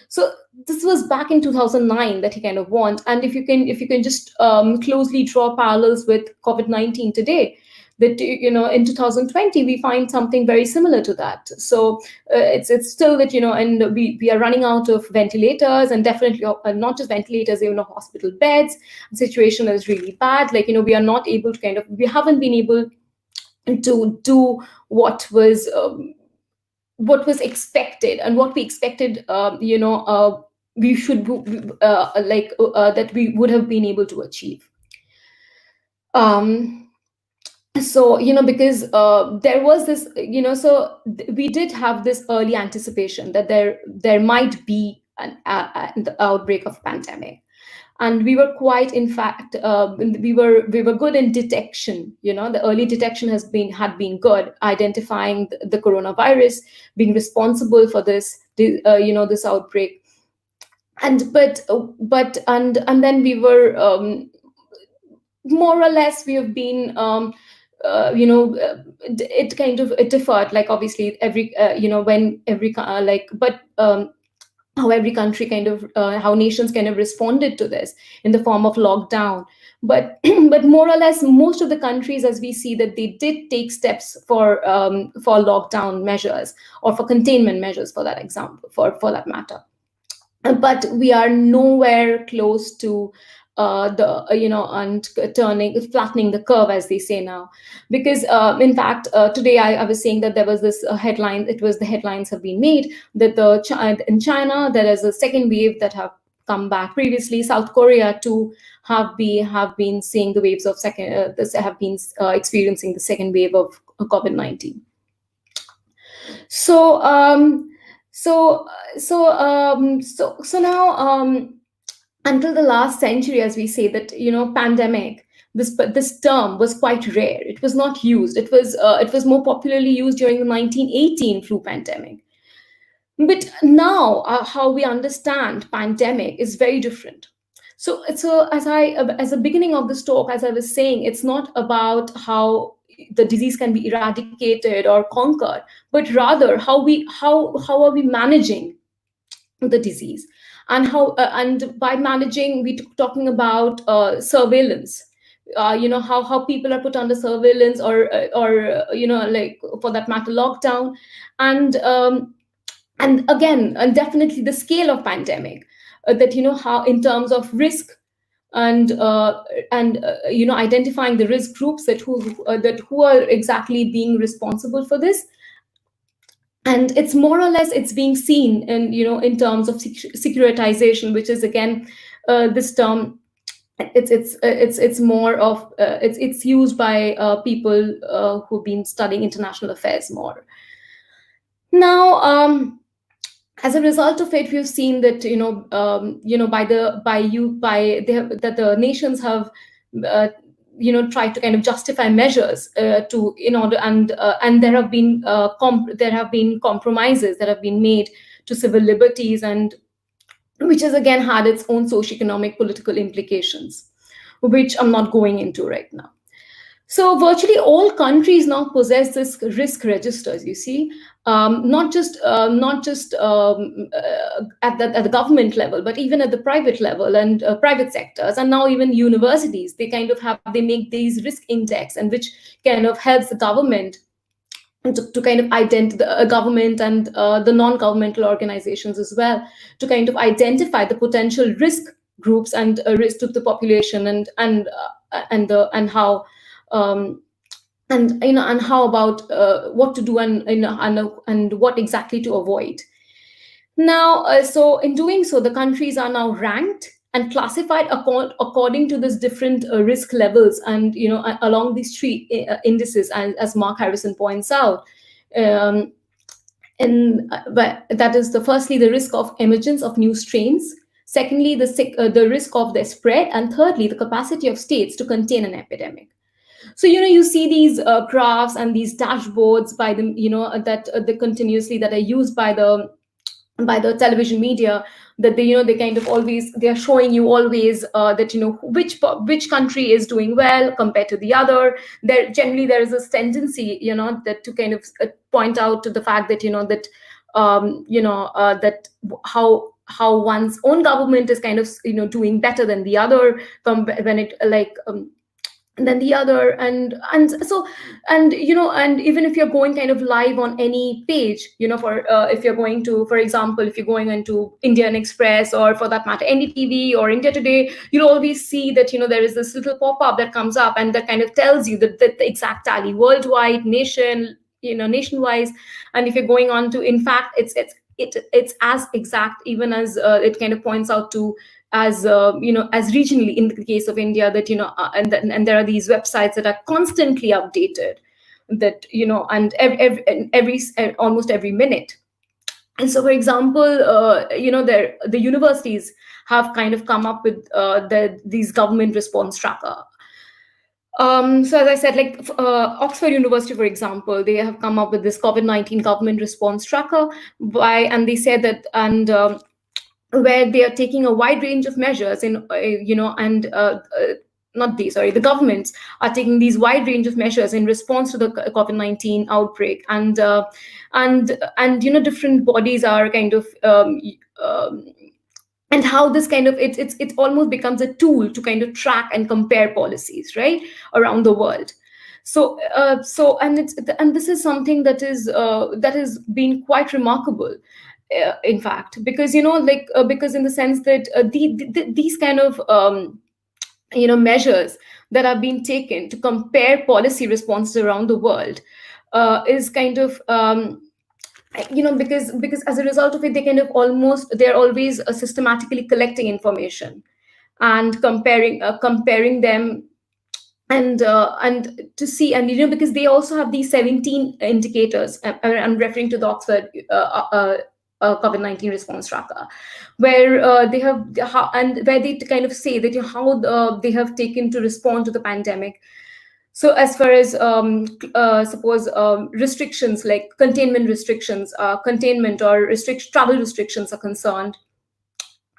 So this was back in 2009 that he kind of warned. And if you can just closely draw parallels with COVID-19 today, that in 2020 we find something very similar to that. So it's still that and we are running out of ventilators, and definitely not just ventilators, hospital beds. The situation is really bad. Like, we are not able to we haven't been able to do what was expected, and what we expected, we should that we would have been able to achieve. um so because there was this we did have this early anticipation that there might be the outbreak of pandemic. And we were quite, in fact, we were good in detection. The early detection had been good, identifying the coronavirus, being responsible for this outbreak. And then we were, more or less, we have been, it kind of, it differed, like, obviously, every when every like but how every country kind of, how nations kind of responded to this in the form of lockdown. But but more or less, most of the countries, as we see, that they did take steps for lockdown measures, or for containment measures, for that example, for that matter. But we are nowhere close to the and turning flattening the curve, as they say now. Because in fact, today I was saying that there was this headline. It was, the headlines have been made that in China there is a second wave that have come back. Previously, South Korea too have been seeing the waves of second have been experiencing the second wave of COVID-19. So so so now, until the last century, as we say, that pandemic, this term was quite rare. It was not used. It was more popularly used during the 1918 flu pandemic. But now, how we understand pandemic is very different. So as a beginning of this talk, as I was saying, it's not about how the disease can be eradicated or conquered, but rather how are we managing the disease. And by managing, talking about surveillance. How people are put under surveillance, or like, for that matter, lockdown. And um, and again, and definitely the scale of pandemic, that how, in terms of risk, and identifying the risk groups, that who are exactly being responsible for this. And it's more or less, it's being seen in terms of securitization, which is, again, this term. It's more of, it's used by people who've been studying international affairs more. Now, as a result of it, we've seen that, that the nations have, uh, tried to kind of justify measures, to in order, and there have been compromises that have been made to civil liberties, and which has again had its own socioeconomic political implications, which I'm not going into right now. So virtually all countries now possess this risk registers. You see, not just at the government level, but even at the private level, and private sectors, and now even universities. They make these risk index, and which kind of helps the government to kind of identify the government, and the non-governmental organizations as well, to kind of identify the potential risk groups, and risk to the population, and how, um, and how about what to do, and what exactly to avoid. Now, so in doing so, the countries are now ranked and classified according to this different risk levels, and along these three indices, as Mark Harrison points out. Um, but that is, the firstly, the risk of emergence of new strains. Secondly, the risk of their spread, and thirdly, the capacity of states to contain an epidemic. So you see these graphs and these dashboards by the that the continuously that are used by the television media, that they kind of always, they are showing you always, that which country is doing well compared to the other. There is this tendency, that to kind of point out to the fact that that how one's own government is kind of doing better than the other, when it like than the other. And even if you're going kind of live on any page, for if you're going to, for example, if you're going into Indian Express, or for that matter NDTV or India Today, you'll always see that there is this little pop-up that comes up, and that kind of tells you the exact tally worldwide, nationwide. And if you're going on to, in fact, it's as exact, even as it kind of points out to, as as regionally, in the case of India, that and there are these websites that are constantly updated, that and every almost every minute. And so, for example, the universities have kind of come up with these government response tracker. So as I said, like Oxford University, for example, they have come up with this COVID-19 government response tracker, and they said that, and where they are taking a wide range of measures in, and not these, sorry, the governments are taking these wide range of measures in response to the COVID-19 outbreak, and different bodies are kind of um, and how this kind of it almost becomes a tool to kind of track and compare policies, right, around the world. So and this is something that has been quite remarkable, in fact, because because in the sense that these kind of measures that are being taken to compare policy responses around the world is kind of because as a result of it, they kind of almost they're always systematically collecting information and comparing them, and to see, and because they also have these 17 indicators. I'm referring to the Oxford COVID-19 response tracker, where they have and where they kind of say that how they have taken to respond to the pandemic. So as far as suppose restrictions like containment restrictions, containment or travel restrictions are concerned,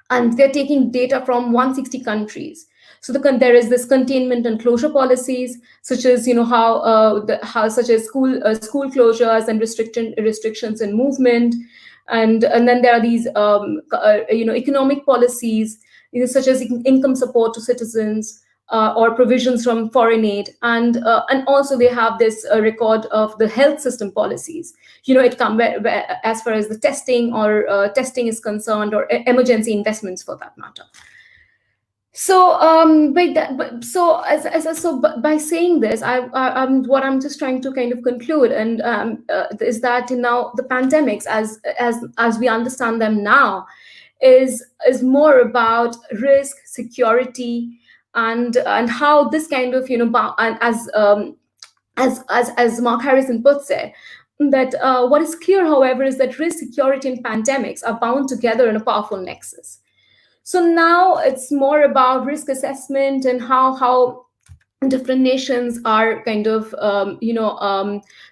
and they're taking data from 160 countries. So there is this containment and closure policies, such as how such as school closures and restrictions in movement, and then there are these economic policies, such as income support to citizens, or provisions from foreign aid, and also they have this record of the health system policies. It come as far as the testing or testing is concerned, or emergency investments for that matter. So by saying this, I'm what I'm just trying to kind of conclude, and is that now the pandemics, as we understand them now, is more about risk, security, and how this kind of and as Mark Harrison puts it, that what is clear, however, is that risk, security, and pandemics are bound together in a powerful nexus. So now it's more about risk assessment and how different nations are kind of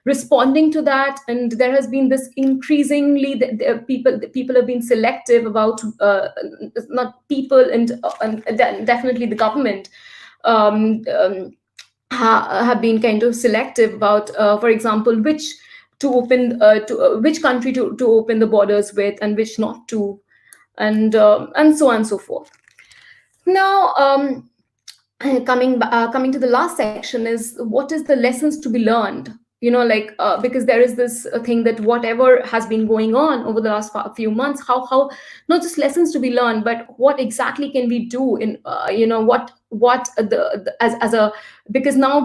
responding to that. And there has been this increasingly people have been selective about not people, and definitely the government have been kind of selective about, for example, which country to open the borders with and which not to, and so on and so forth. Now, coming to the last section is what is the lessons to be learned. Because there is this thing that whatever has been going on over the last few months, how not just lessons to be learned, but what exactly can we do in what as a because now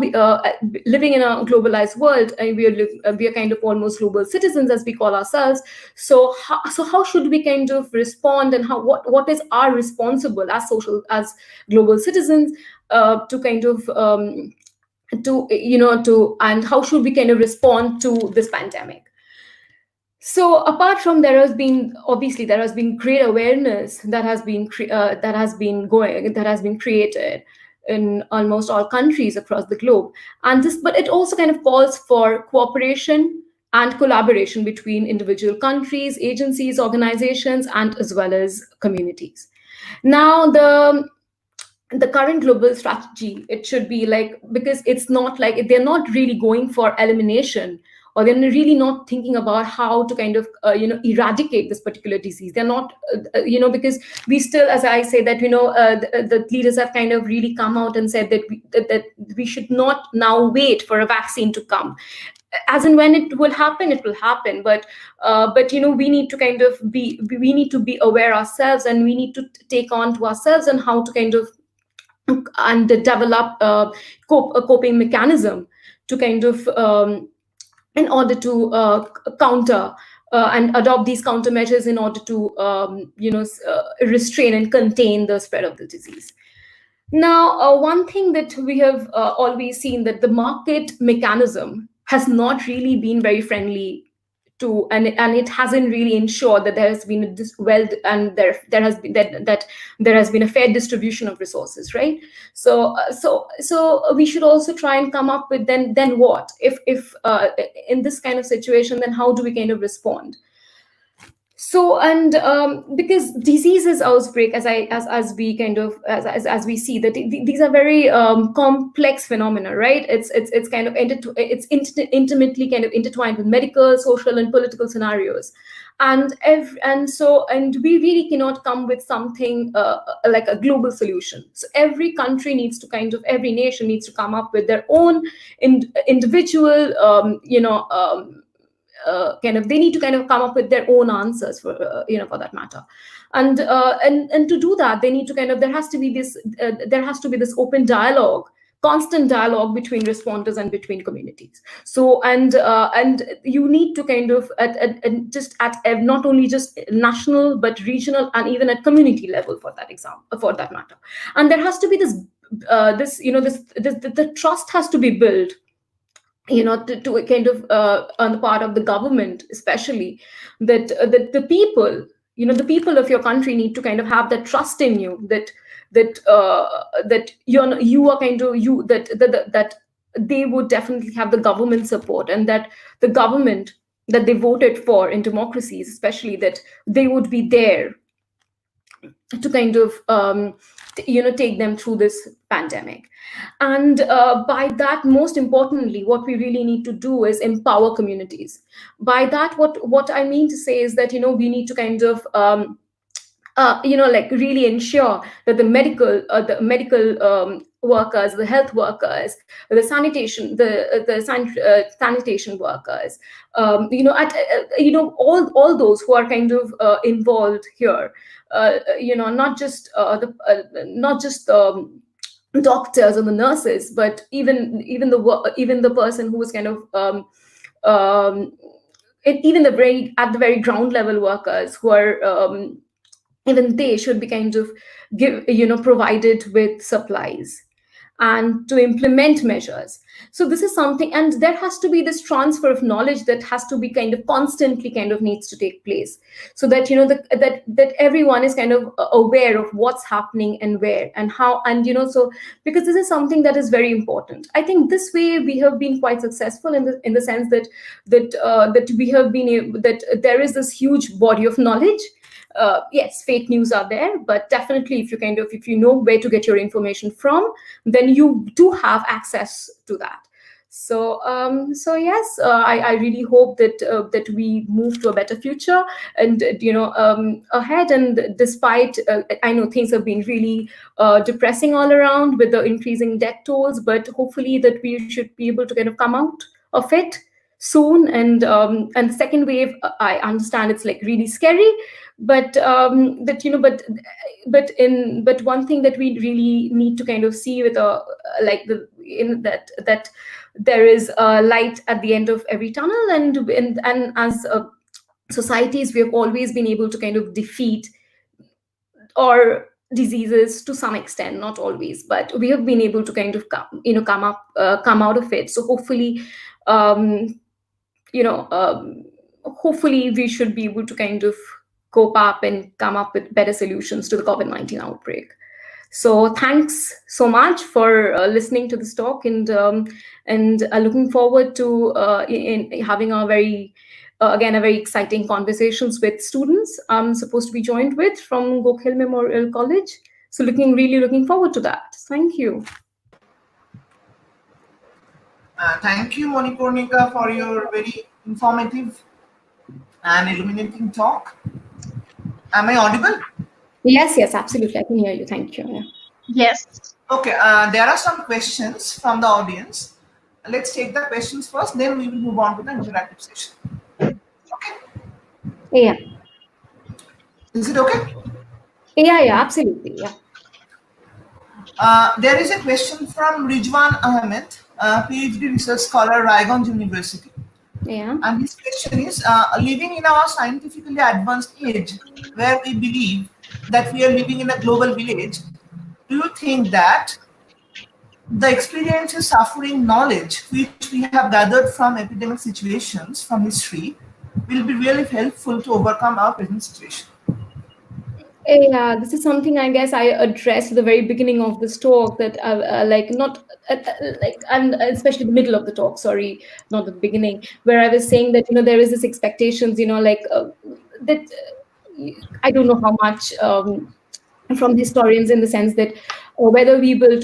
living in a globalized world, and we are kind of almost global citizens, as we call ourselves. So how should we kind of respond, and what is our responsible as global citizens to kind of to and how should we kind of respond to this pandemic. So apart from, there has been great awareness that has been created in almost all countries across the globe, but it also kind of calls for cooperation and collaboration between individual countries, agencies, organizations, and as well as communities. Now, the current global strategy, it should be like, because it's not like they're not really going for elimination, or they're really not thinking about how to kind of eradicate this particular disease. They're not because we still, as I say, that the leaders have kind of really come out and said that we should not now wait for a vaccine to come. As and when it will happen, it will happen, but we need to kind of we need to be aware ourselves, and we need to take on to ourselves and how to kind of and develop a coping mechanism to kind of in order to counter and adopt these countermeasures in order to restrain and contain the spread of the disease. Now, one thing that we have always seen, that the market mechanism has not really been very friendly and it hasn't really ensured that there has been a and there has been that there has been a fair distribution of resources, right? So we should also try and come up with then what if in this kind of situation, then how do we kind of respond? So and because diseases outbreak, as we kind of as we see that these are very complex phenomena, right? It's kind of intimately kind of intertwined with medical, social, and political scenarios, and we really cannot come with something like a global solution. So every nation needs to come up with their own individual kind of they need to kind of come up with their own answers for that matter. And to do that, they need to kind of there has to be this open dialogue, constant dialogue between responders and between communities. So and you need to kind of just at not only just national but regional and even at community level, for that matter. And there has to be the trust has to be built, to a kind of on the part of the government, especially that the people, the people of your country need to kind of have that trust in you, that you are kind of you that they would definitely have the government support, and that the government that they voted for in democracies, especially, that they would be there to kind of take them through this pandemic. And by that, most importantly, what we really need to do is empower communities. By that, what I mean to say is that we need to kind of like really ensure that the medical workers, the health workers, the sanitation workers, all those who are kind of involved here, not just doctors or the nurses, but even the person who was kind of even at the very ground level workers who are even they should be kind of provided with supplies and to implement measures. So this is something, and there has to be this transfer of knowledge that has to be kind of constantly kind of needs to take place, so that that everyone is kind of aware of what's happening and where and how, and so, because this is something that is very important. I think this way we have been quite successful in the sense that we have been that there is this huge body of knowledge. Yes, fake news are there, but definitely if you know where to get your information from, then you do have access to that. So yes, I really hope that we move to a better future, and ahead. And despite I know things have been really depressing all around with the increasing death tolls, but hopefully that we should be able to kind of come out of it soon. And the second wave, I understand it's like really scary, but that but one thing that we really need to kind of see with like the in that there is a light at the end of every tunnel, and as societies, we have always been able to kind of defeat or diseases to some extent, not always, but we have been able to kind of come out of it. So hopefully um, hopefully we should be able to kind of cope up and come up with better solutions to the COVID-19 outbreak. So thanks so much for listening to this talk, and looking forward to in having a very again a very exciting conversations with students I'm supposed to be joined with from Gokhale Memorial College. So really looking forward to that. Thank you. Thank you, Monipornika, for your very informative and illuminating talk. Am I audible? Yes, absolutely. I can hear you. Thank you. Yeah. Yes. Okay, there are some questions from the audience. Let's take the questions first, then we will move on to the interactive session. Okay. Yeah. Is it okay? Yeah, absolutely. Yeah. There is a question from Rijwan Ahmed, PhD research scholar, Raiganj University. Yeah. And his question is, living in our scientifically advanced age, where we believe that we are living in a global village, do you think that the experiences, suffering, knowledge which we have gathered from epidemic situations from history will be really helpful to overcome our present situation. Yeah, this is something I guess I addressed at the very beginning of this talk, that like not like, and especially the middle of the talk, sorry, not the beginning, where I was saying that there is this expectations, like that I don't know how much from historians, in the sense that whether we will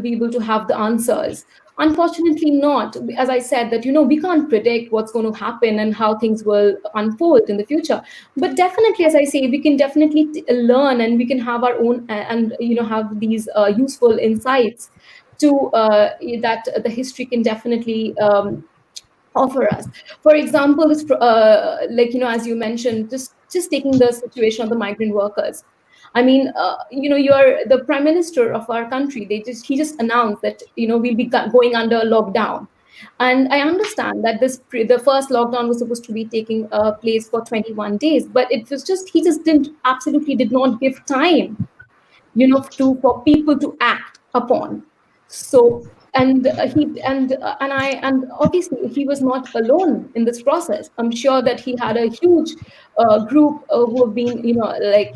be able to have the answers. Unfortunately not, as I said, that we can't predict what's going to happen and how things will unfold in the future. But definitely, as I say, we can definitely learn, and we can have our own, and have these useful insights to that the history can definitely offer us. For example, this like as you mentioned, just taking the situation of the migrant workers. I mean, you're the prime minister of our country. He just announced that we'll be going under lockdown. And I understand that the first lockdown was supposed to be taking place for 21 days, but it was just he just didn't absolutely did not give time to for people to act upon. So, and obviously he was not alone in this process. I'm sure that he had a huge group who have been like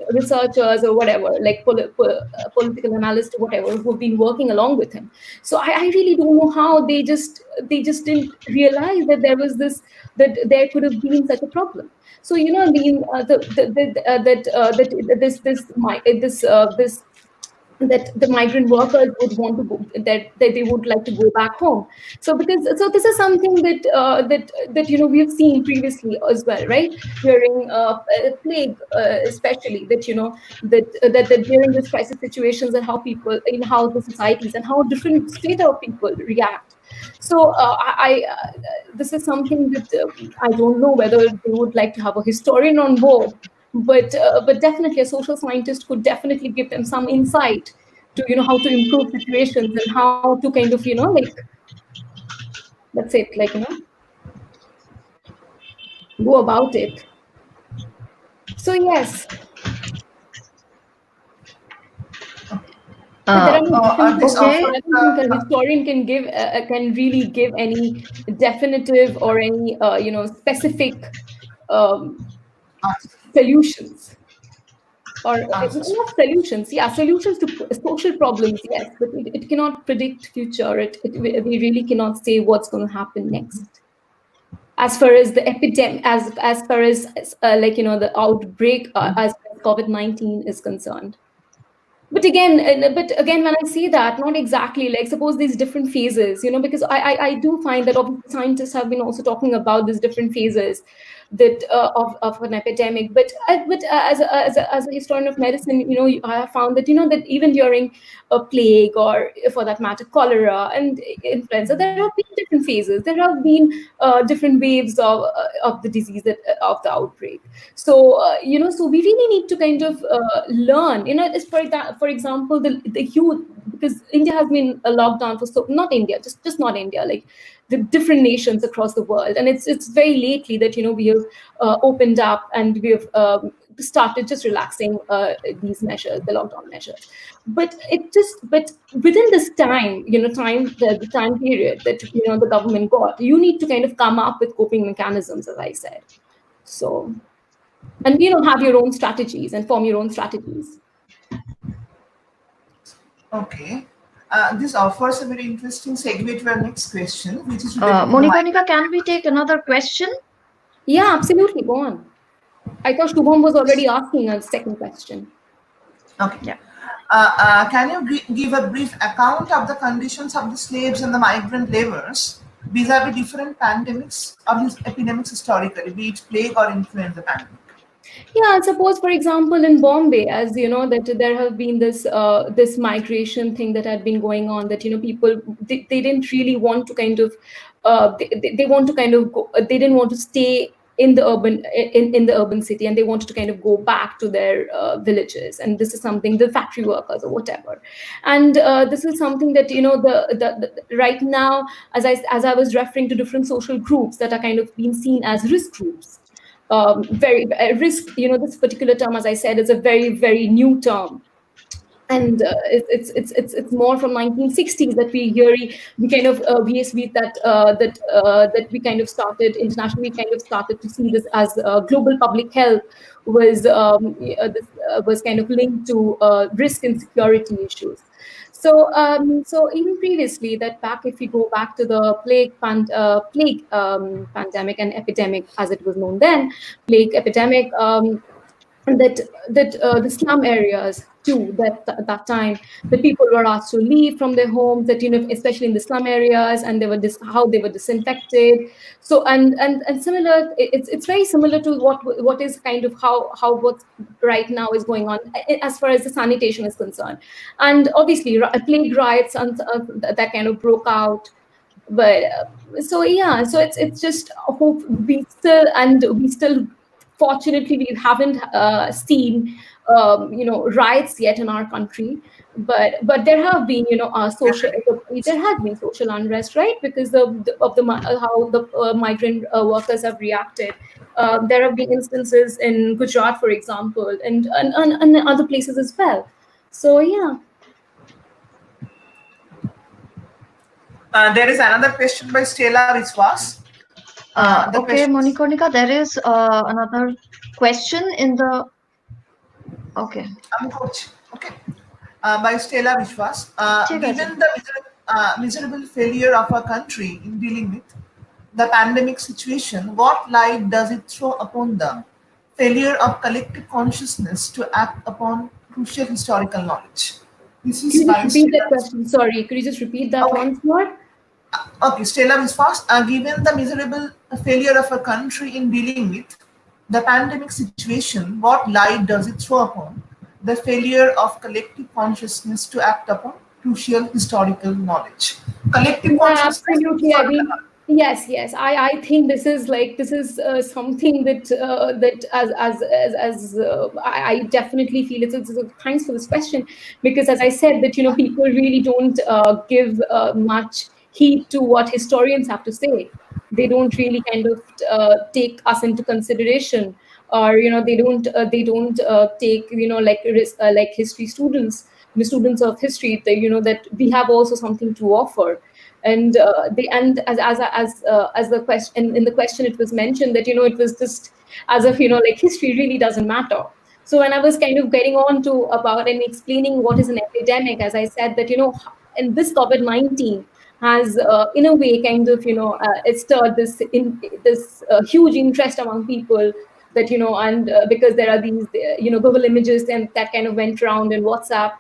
researchers or whatever, like political analysts or whatever, who have been working along with him. So I really don't know how they just didn't realize that there was this, that there could have been such a problem. So I mean, that this that the migrant workers would want to go, that they would like to go back home. So this is something that we have seen previously as well, right? During plague, especially, that during this crisis situations, and how people, in how the societies and how different state of people react. So this is something that I don't know whether they would like to have a historian on board, but definitely a social scientist could definitely give them some insight to how to improve situations, and how to kind of like, that's it, like go about it. So yes, but there are no definitive. This Okay. offers I don't think a historian can really give any definitive or any specific um, solutions, or answers. not solutions, yeah, solutions to social problems, yes, but it cannot predict future. We really cannot say what's going to happen next, as far as the epidemic, as far as like the outbreak, as far as COVID-19 is concerned. But again, when I say that, not exactly, like, suppose these different phases, because I do find that obviously scientists have been also talking about these different phases, that of an epidemic. But as a historian of medicine, I have found that that even during a plague, or for that matter cholera and influenza, there have been different phases. There have been different waves of the disease, of the outbreak. So so we really need to kind of learn, is for example, the huge, because India has been a lockdown for, so not India, just not India, like the different nations across the world. And it's very lately that we have opened up, and we have started just relaxing these measures, the lockdown measures. But within this time, the time period that the government got, you need to kind of come up with coping mechanisms, as I said. So, and have your own strategies and form your own strategies. Okay. This offers a very interesting segue to our next question, which is related to the Monica, migrant. can we take another question? Yeah, absolutely, go on. I thought Shubham was already asking a second question. Okay. Yeah. Can you give a brief account of the conditions of the slaves and the migrant laborers vis-a-vis different pandemics or epidemics historically, be it plague or influenza pandemic? Yeah, suppose, for example, in Bombay, as you know, that there have been this migration thing that had been going on, that people, they didn't really want to kind of they want to kind of go, they didn't want to stay in the urban city, and they wanted to kind of go back to their villages. And this is something, the factory workers or whatever. And this is something that right now, as I was referring to different social groups that are kind of being seen as risk groups, very risk, this particular term, as I said, is a very, very new term. and it's more from 1960s that we kind of we that we kind of started internationally, kind of started to see this as global public health was this was kind of linked to risk and security issues. So even previously, that back if we go back to the plague pandemic and epidemic as it was known then, plague epidemic. That the slum areas too, that at that time the people were asked to leave from their homes, that especially in the slum areas, and they were how they were disinfected. So and similar, it's very similar to what is kind of how what right now is going on as far as the sanitation is concerned. And obviously plague riots and that kind of broke out. But so yeah, so it's just hope we still fortunately we haven't seen riots yet in our country. But there have been social, there has been social unrest, right? Because how the migrant workers have reacted. There have been instances in Gujarat, for example, and other places as well. So yeah. There is another question by Stella Viswas. The Okay, question is, Monikonika, there is another question in the. Okay, I'm coach. Okay. By Stella Vishwas. ठीक है जी. Given the miserable failure of our country in dealing with the pandemic situation, what light does it throw upon the failure of collective consciousness to act upon crucial historical knowledge? This Could is you just by repeat that Stella. question? Sorry, could you just repeat that Okay. once more? Okay, Stella Viswas, given the miserable failure of a country in dealing with the pandemic situation, what light does it throw upon the failure of collective consciousness to act upon crucial historical knowledge? Collective Yeah, consciousness, absolutely. I historical mean, knowledge. yes. I think this is something that I definitely feel thanks for this question, because as I said that people really don't give much heed to what historians have to say. They don't really kind of take us into consideration, or they don't take like history students, the students of history, that we have also something to offer. And they and as the question in the question, it was mentioned that it was just as if like history really doesn't matter. So when I was kind of getting on to about and explaining what is an epidemic, as I said that and this COVID-19 has in a way kind of it stirred this huge interest among people, that and because there are these Google images and that kind of went around in WhatsApp,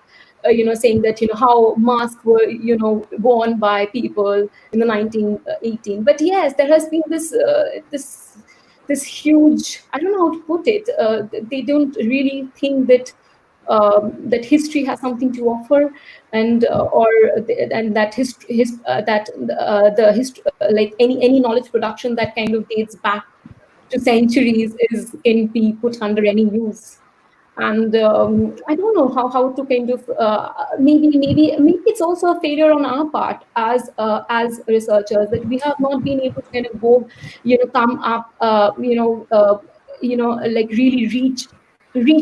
saying that how masks were worn by people in the 1918. But yes, there has been this huge, I don't know how to put it. They don't really think that that history has something to offer, and and that the history, like any knowledge production that kind of dates back to centuries, is can be put under any use. And I don't know how to kind of maybe it's also a failure on our part as researchers, that we have not been able to kind of go come up like really reach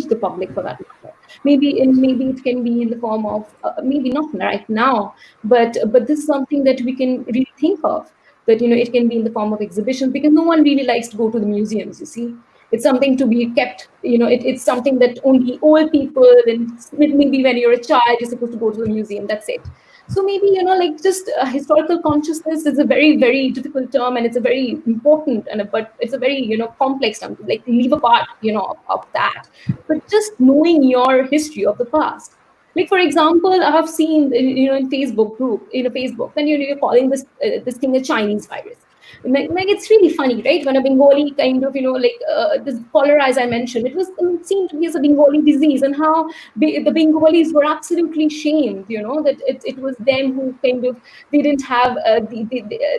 the public for that matter. Maybe it can be in the form of maybe not right now, but this is something that we can really think of, that it can be in the form of exhibitions, because no one really likes to go to the museums, you see. It's something to be kept, it's something that only old people, and maybe when you're a child you're supposed to go to the museum, that's it. So maybe like just historical consciousness is a very very difficult term, and it's a very important, but it's a very complex term to like leave apart of that. But just knowing your history of the past, like for example, I have seen in Facebook group, Facebook, then you're calling this thing a Chinese virus. Like it's really funny, right? When a Bengali kind of this cholera, as I mentioned, it seemed to be as a Bengali disease, and how the Bengalis were absolutely shamed, that it was them who kind of, they didn't have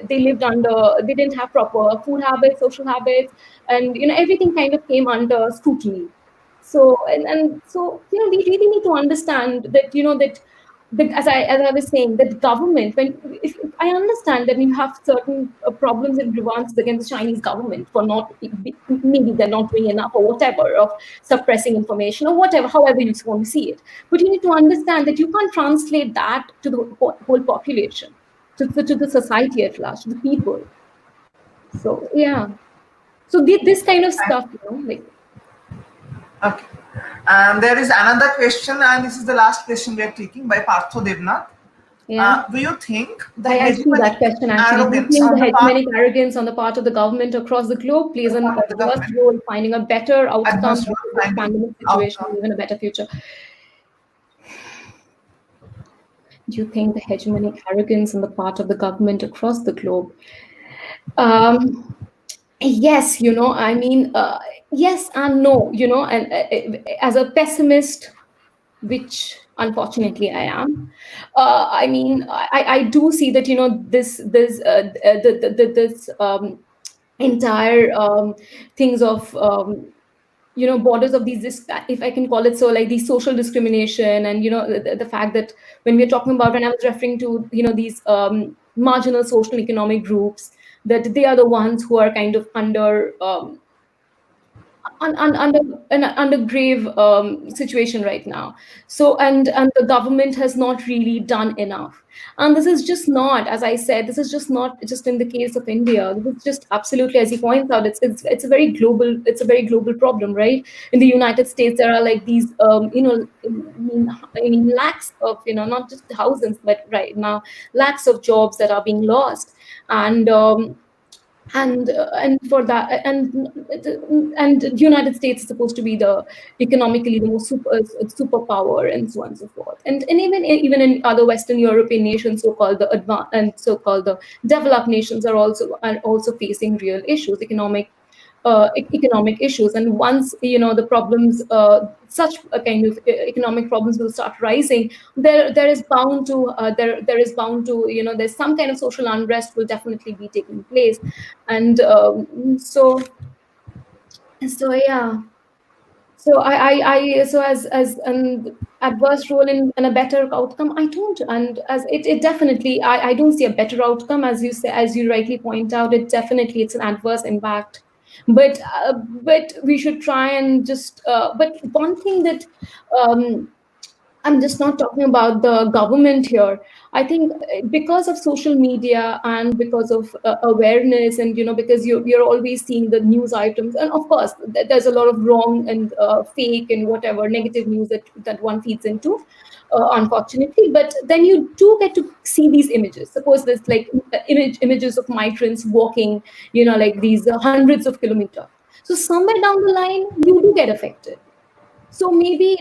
they lived under, they didn't have proper food habits, social habits, and everything kind of came under scrutiny. So and so we really need to understand that that as I was saying, that government, when if I understand that you have certain problems and grievances against the Chinese government for not, maybe they're not doing enough or whatever, of suppressing information or whatever, however you want to see it. But you need to understand that you can't translate that to the whole population, to the society at large, to the people. So yeah, so this kind of stuff, like Okay. And there is another question, and this is the last question we are taking by Partho Devnath. yeah. Do you think the I see that hegemonic question actually. Do you arrogance think on the the part, hegemonic arrogance on the part of the government across the globe plays on the an part of the adverse government, role in finding a better outcome adverse to role this finding pandemic situation, outcome? or even a better future? Do you think the hegemonic arrogance on the part of the government across the globe? Um, yes, I mean, yes and no, and as a pessimist, which unfortunately I am. I mean, I do see that this this entire things of borders of these if I can call it so, like these social discrimination, and the fact that when we're talking about, when I was referring to these marginal social economic groups, that they are the ones who are kind of under under under grave situation right now. So, and the government has not really done enough. And this is just not, as I said, this is just not just in the case of India. This is just absolutely, as he points out, it's a very global, it's a very global problem, right? In the United States, there are like these I mean lakhs of, not just thousands, but right now lakhs of jobs that are being lost. And for that, and the United States is supposed to be the economically the most superpower, and so on and so forth. And even in other Western European nations, so-called the advanced and so-called the developed nations, are also facing real issues, economic issues. And once the problems, such a kind of economic problems will start rising, there is bound to there is bound to, there's some kind of social unrest will definitely be taking place. And so yeah. So so as an adverse role in a better outcome, I don't. And as it definitely, I don't see a better outcome, as you say, as you rightly point out. It definitely, it's an adverse impact. But we should try and just but one thing that um I'm just not talking about the government here. I think because of social media, and because of awareness, and because you're always seeing the news items, and of course there's a lot of wrong and fake and whatever negative news that one feeds into, unfortunately. But then you do get to see these images. Suppose there's like images of migrants walking, like these hundreds of kilometers. So somewhere down the line, you do get affected. So maybe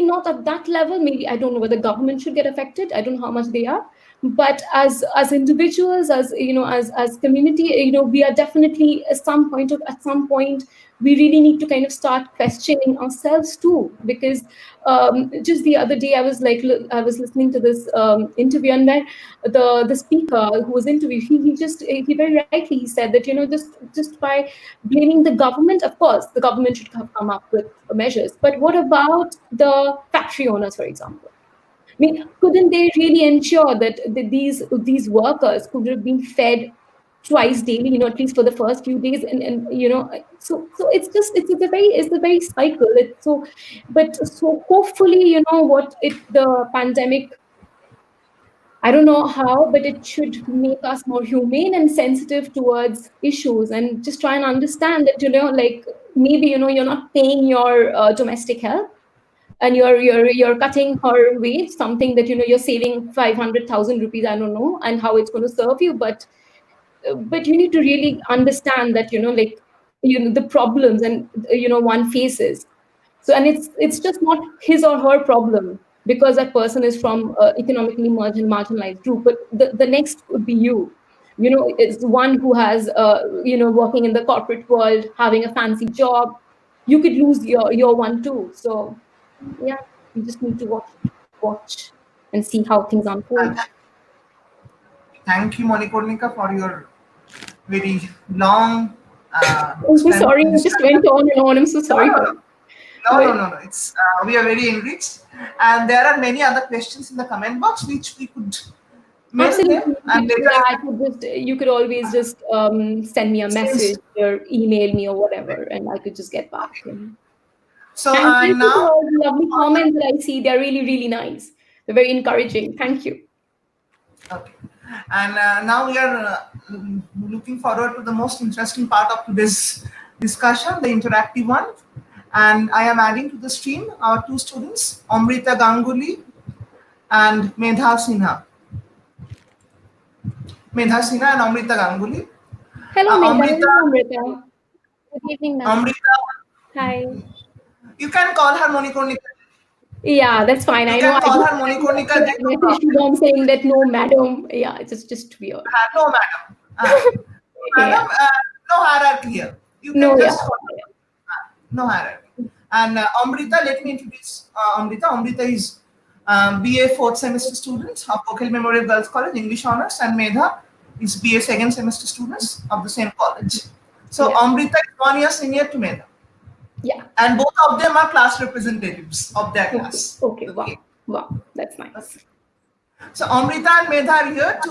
not at that level. Maybe I don't know whether government should get affected. I don't know how much they are. But as individuals, as as community, we are definitely at some point we really need to kind of start questioning ourselves too. Because just the other day, I was listening to this interview, and where the speaker who was interviewed, he very rightly he said that, just by blaming the government, of course the government should have come up with measures, but what about the factory owners, for example? I mean, couldn't they really ensure that these workers could have been fed twice daily, at least for the first few days? And so it's a very cycle. So hopefully, what the pandemic, I don't know how, but it should make us more humane and sensitive towards issues, and just try and understand that, like maybe, you're not paying your domestic help, and you're cutting her wage, something that, you're saving 500,000 rupees, I don't know, and how it's going to serve you. But you need to really understand that, like, the problems, and one faces. So, and it's just not his or her problem, because that person is from economically marginalized group, but the next would be you. Is one who has working in the corporate world, having a fancy job. You could lose your one too. So yeah, you just need to watch and see how things And unfold. thank you, Monikornika, for your very long I'm so sorry, I just discussion. went on and on. I'm so No, sorry no, for no. it. No, But no, no, no. It's we are very enriched. And there are many other questions in the comment box which we could mail them Absolutely. and later Yeah, I could just, you could always just send me a since message or email me or whatever, and I could just get back. okay. You know. So And thank you for now all the lovely comments that I see. They're really, really nice. They're very encouraging. Thank you. okay, and now we are looking forward to the most interesting part of today's discussion, the interactive one. And I am adding to the stream our two students, Amrita Ganguly and Medha Sinha and Amrita Ganguly. Hello, Megha. Amrita, Hello, Amrita. Good evening, ma'am. Amrita, Hi. you can call her Monikornika. Yeah, that's fine. You I know can I call just her Monikornika. I messaged you on saying that no, madam. Yeah, it's just weird. No, madam. Yeah. Madam, no hierarchy here. You No, can yeah. just call her. No hierarchy. And Amrita, let me introduce Amrita. Amrita is BA fourth semester student of Okhel Memorial Girls College, English Honors, and Medha is BA second semester students of the same college. So Yeah. Amrita is 1 year senior to Medha. Yeah. And both of them are class representatives of their Okay. class. Okay. Okay. Wow. Wow. That's Okay. nice. So Amrita and Medha are here to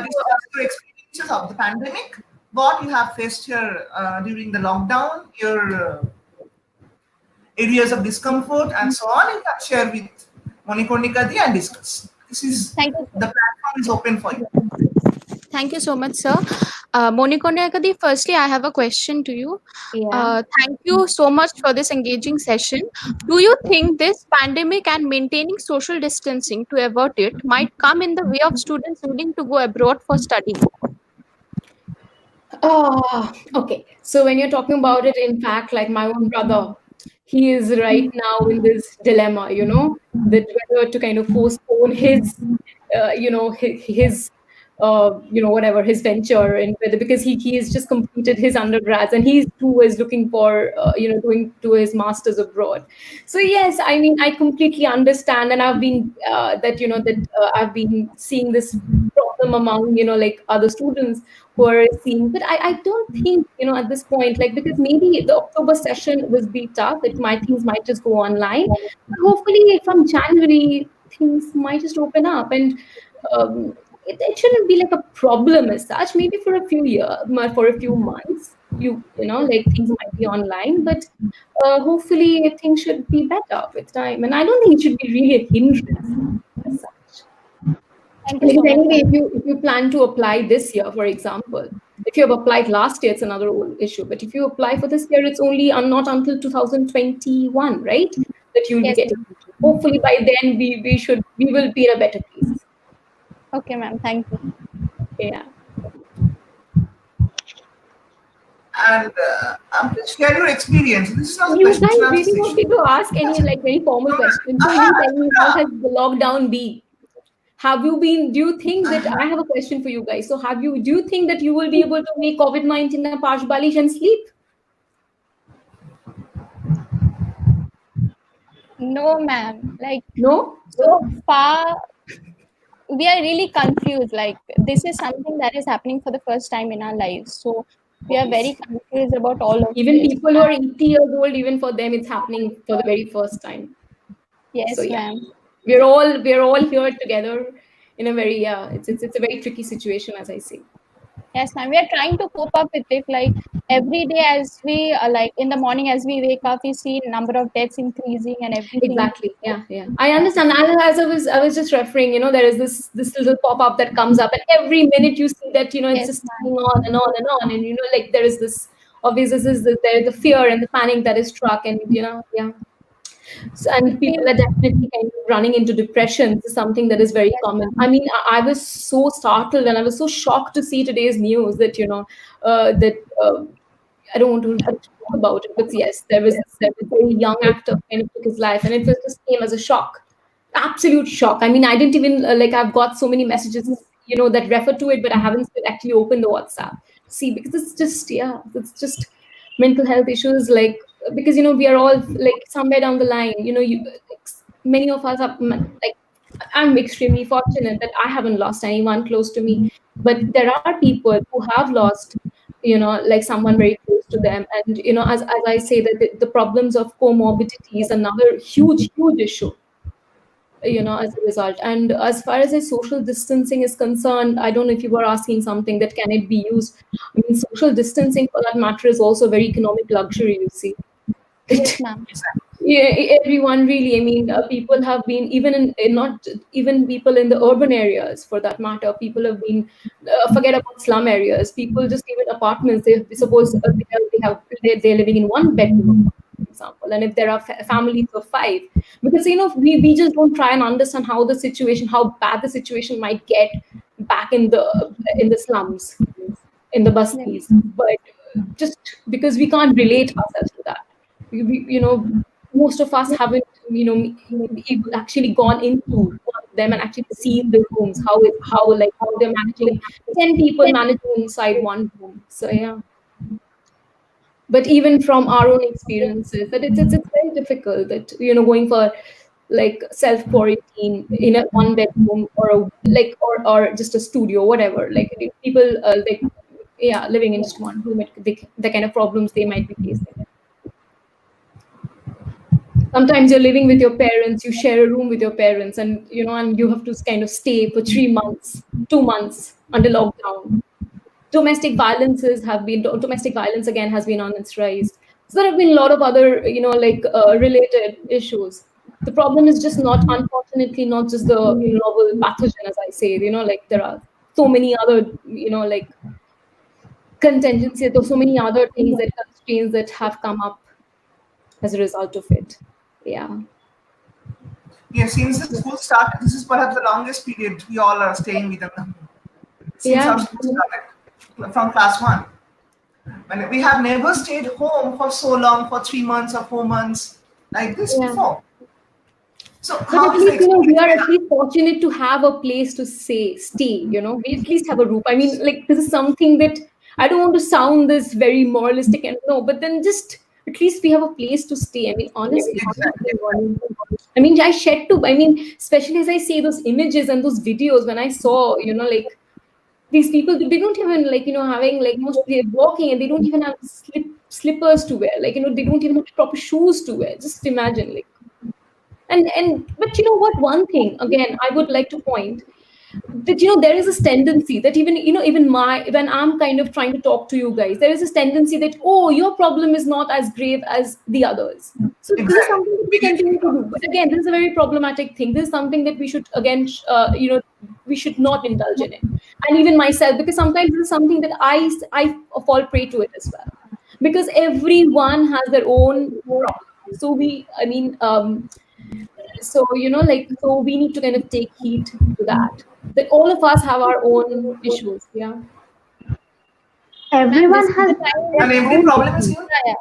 discuss your experiences of the pandemic, what you have faced here during the lockdown, your areas of discomfort, and so on. You can share with Monikornika Di and discuss. This is Thank you. the platform is open for you. Thank you so much, sir. Monika Ekadi, firstly, I have a question to you. Yeah. Thank you so much for this engaging session. Do you think this pandemic and maintaining social distancing to avert it might come in the way of students willing to go abroad for study? Okay. So when you're talking about it, in fact, like my own brother, he is right now in this dilemma, that whether to kind of postpone his, whatever his venture, and whether because he has just completed his undergrads and he too is looking for, going to his masters abroad. So yes, I mean, I completely understand, and I've been I've been seeing this problem among like other students who are seeing. But I don't think at this point, like, because maybe the October session was be tough. It might things might just go online, but hopefully from January things might just open up, and it shouldn't be like a problem as such. Maybe for a few years, for a few months, like things might be online, but hopefully things should be better with time. And I don't think it should be really a hindrance as such. Thank you Because so much, anyway, ma'am. if you plan to apply this year, for example, if you have applied last year, it's another whole issue. But if you apply for this year, it's only not until 2021, right? That you'll be Yes, getting ma'am. into. Hopefully by then we will be in a better place. Okay, ma'am. Thank you. Yeah. And please share your experience. This is not a You question guys and answer really want session. me to ask any like very formal questions. So you tell me, how has the lockdown been? Have you been, do you think that I have a question for you guys? So do you think that you will be able to make COVID-19 a Pash Balish and sleep? No, ma'am. Like, No? so far, we are really confused. Like, this is something that is happening for the first time in our lives. So, we are very confused about all of Even this. people who are 80 years old, even for them, it's happening for the very first time. So Yes, yeah, ma'am. we're all here together in a very it's a very tricky situation, as I say. Yes, ma'am. We are trying to cope up with it. Like every day, as we like in the morning, as we wake up, we see number of deaths increasing and everything. Exactly. Yeah, yeah. I understand. As I was just referring, there is this little pop-up that comes up, and every minute you see that, it's Yes, just ma'am. going on and on and on. And like there is this obvious this is the fear and the panic that is struck, and yeah. So, We and people feel are definitely kind of running into depression. This is something that is very yes, common. ma'am. I mean, I was so startled and I was so shocked to see today's news that that I don't want to talk about it, but yes, there was a very young actor kind of took his life, and it was just came as a shock, absolute shock. I mean, I didn't even like I've got so many messages, that refer to it, but I haven't still actually opened the WhatsApp. See, because it's just mental health issues, like because we are all like somewhere down the line, like, many of us are like I'm extremely fortunate that I haven't lost anyone close to me, but there are people who have lost, like someone very close to them, and as I say that the problems of comorbidity is another huge issue. as a result. And as far as the social distancing is concerned, I don't know if you were asking something that can it be used. I mean, social distancing for that matter is also a very economic luxury, you see. Yes, ma'am. Yeah, everyone really. I mean, people have been even in not even people in the urban areas for that matter. People have been forget about slum areas. People just live in apartments. They suppose they're living in one bedroom, for example, and if there are families of five, because we just don't try and understand how bad the situation might get back in the slums, in the Yes. bastis, but just because we can't relate ourselves to that. Most of us haven't, actually gone into one of them and actually seen the rooms, how they're managing 10 people managing inside one room. So yeah. But even from our own experiences, that it's very difficult that going for like self quarantine in a one bedroom or or just a studio, whatever. Like people like yeah, living in just one room, the kind of problems they might be facing. Sometimes you're living with your parents, you share a room with your parents, and and you have to kind of stay for 3 months, 2 months under lockdown. Domestic violence again has been on its rise. So there have been a lot of other related issues. The problem is just not, unfortunately, not just the novel pathogen, as I say. Like there are so many other contingencies. There's so many other things, that constraints that have come up as a result of it. Yeah. Yeah, since the school started, this is perhaps the longest period we all are staying with them since Yeah. our school started from class one. When we have never stayed home for so long, for 3 months or 4 months like this Yeah. before. So But at how is the least, we experience are at been? least fortunate to have a place to stay, we at least have a roof. I mean, like, this is something that I don't want to sound this very moralistic and no, but then just at least we have a place to stay. I mean, honestly. Exactly. I mean, especially as I see those images and those videos when I saw, these people, they don't even having like most they're walking and they don't even have slippers to wear. Like, they don't even have proper shoes to wear. Just imagine, like, and but you know what? One thing again, I would like to point that there is this tendency that even my when I'm kind of trying to talk to you guys, there is this tendency that, oh, your problem is not as grave as the others. So this is Exactly. something that we Bigotry continue to do. problem. But again, this is a very problematic thing. This is something that we should again, we should not indulge in it. And even myself, because sometimes this is something that I fall prey to it as well, because everyone has their own problem. So so we need to kind of take heed to that all of us have our own issues. Yeah. Ma'am, this Everyone is has the time. And their every own problem is issues. here. Yeah,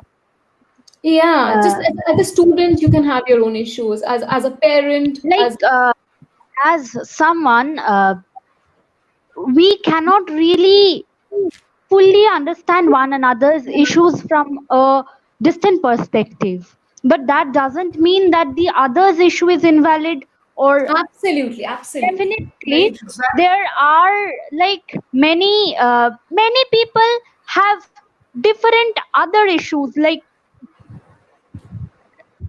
Yeah, just Uh, as a student you can have your own issues, as a parent, like as as someone, we cannot really fully understand one another's issues from a distant perspective. But that doesn't mean that the other's issue is invalid, or absolutely, absolutely, very definitely true. Exactly. there are like many people have different other issues. Like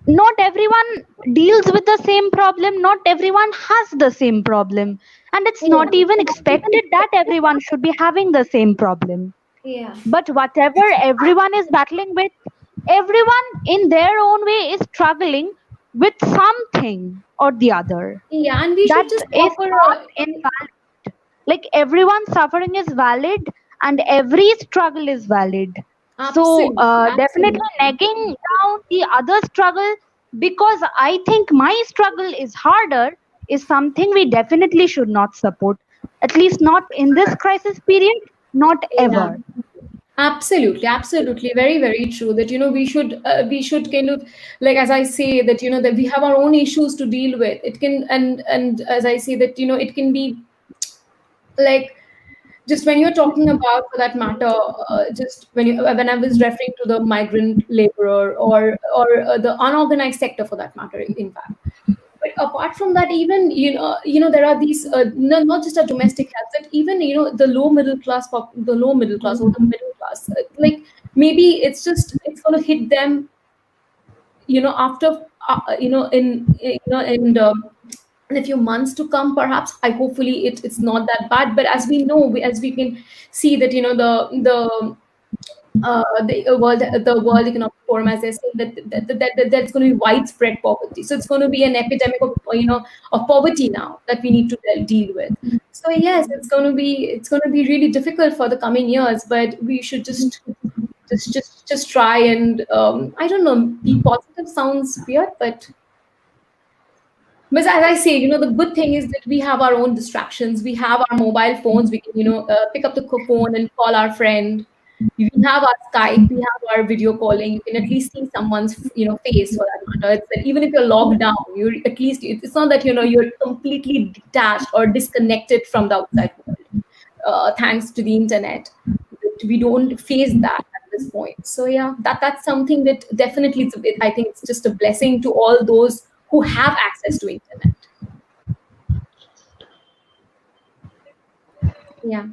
not everyone deals with the same problem, not everyone has the same problem, and it's Yeah, not even expected that everyone should be having the same problem. yeah, But whatever everyone is battling with, everyone in their own way is struggling with something or the other. yeah, and we That should just is offer not invalid. Like everyone's suffering is valid and every struggle is valid. So absolutely, definitely absolutely. negging down the other struggle because I think my struggle is harder is something we definitely should not support. At least not in this crisis period, not Yeah, ever. absolutely, absolutely, very, very true. That we should kind of, like, as I say, that that we have our own issues to deal with. It can, and as I say, that it can be like, just when you're talking about, for that matter, just when I was referring to the migrant laborer, or the unorganized sector, for that matter, in fact. But apart from that, even there are these not just a domestic help, that even the low middle class or the middle class, like, maybe it's going to hit them after in in a few months to come, perhaps. I hopefully it's not that bad, but as we know, as we can see that, the World Economic Forum, as they're saying, that that's going to be widespread poverty. So it's going to be an epidemic of, of poverty now that we need to deal with. So yes, it's going to be really difficult for the coming years, but we should just try and, I don't know, be positive sounds weird, but as I say, the good thing is that we have our own distractions. We have our mobile phones. We can, pick up the phone and call our friend. We have our Skype. We have our video calling. You can at least see someone's, face, for that matter. It's that even if you're locked down, you at least, it's not that, you're completely detached or disconnected from the outside world. Thanks to the internet, but we don't face that at this point. So yeah, that's something that definitely, I think it's just a blessing to all those who have access to internet. Yeah.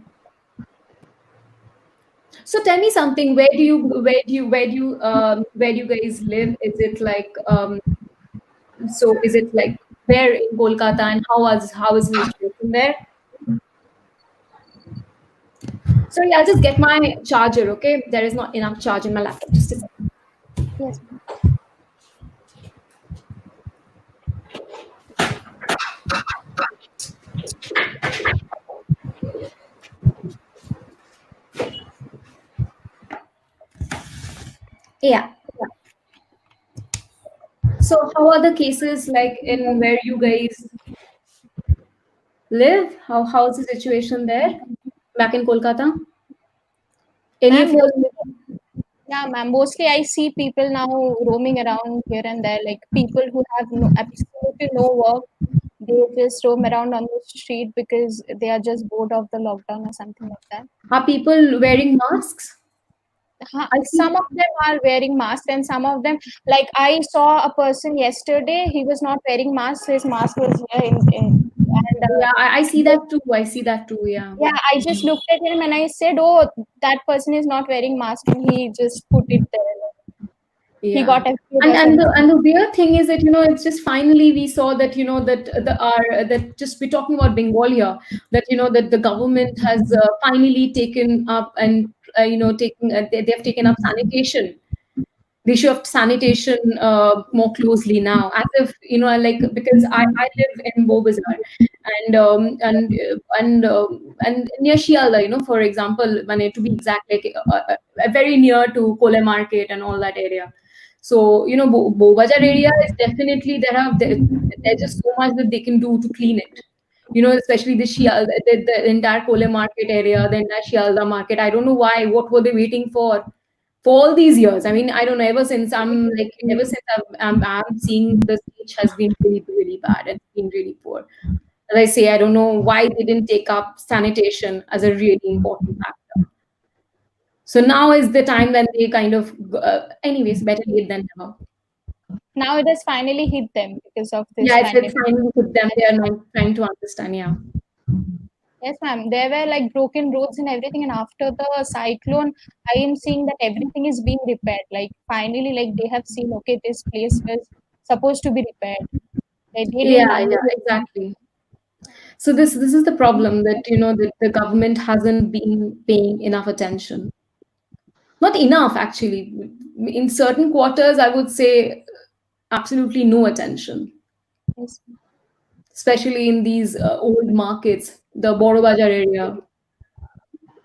So tell me something. Where do you guys live? Is it like, so? Is it like where in Kolkata, and how is the situation there? Sorry, I'll just get my charger. Okay, there is not enough charge in my laptop. Just a second. Yes. Yeah. So how are the cases like in where you guys live? How's the situation there? Back in Kolkata? Any Ma'am, of you? yeah, ma'am. Mostly I see people now roaming around here and there, like people who have no, absolutely no work. They just roam around on the street because they are just bored of the lockdown or something like that. Are people wearing masks? I Some see. of them are wearing masks, and some of them, like I saw a person yesterday, he was not wearing mask. His mask was here and Yeah, I see that too. I see that too. Yeah. yeah, I just looked at him and I said, "Oh, that person is not wearing mask," and he just put it there. He Yeah. got accused And or and something. the and the weird thing is that, it's just finally we saw that, that just we're talking about Bengal here, that, that the government has finally taken up and, taking they've taken up sanitation, the issue of sanitation, more closely now, as if, like, because I live in Bobazar, and near Shialda, for example, when to be exact, like, very near to Kole Market and all that area. So, Bobazar area is definitely, there's just so much that they can do to clean it. Especially the Shialda, the entire Kole Market area, the entire Shialda market. I don't know why. What were they waiting for all these years? I mean, I don't know. Ever since I'm seeing the speech has been really, really bad, and it's been really poor. As I say, I don't know why they didn't take up sanitation as a really important factor. So now is the time when they kind of, anyways, better late than never. Now it has finally hit them because of this Yeah, it's pandemic. finally with them. They are now trying to understand. Yeah. Yes, ma'am. There were like broken roads and everything, and after the cyclone, I am seeing that everything is being repaired. Like finally, like they have seen, okay, this place was supposed to be repaired. Like they didn't Yeah, want yeah, to. exactly. So this is the problem, that, that the government hasn't been paying enough attention. Not enough, actually. In certain quarters, I would say absolutely no attention, Yes. especially in these old markets, the Boro Bajar area.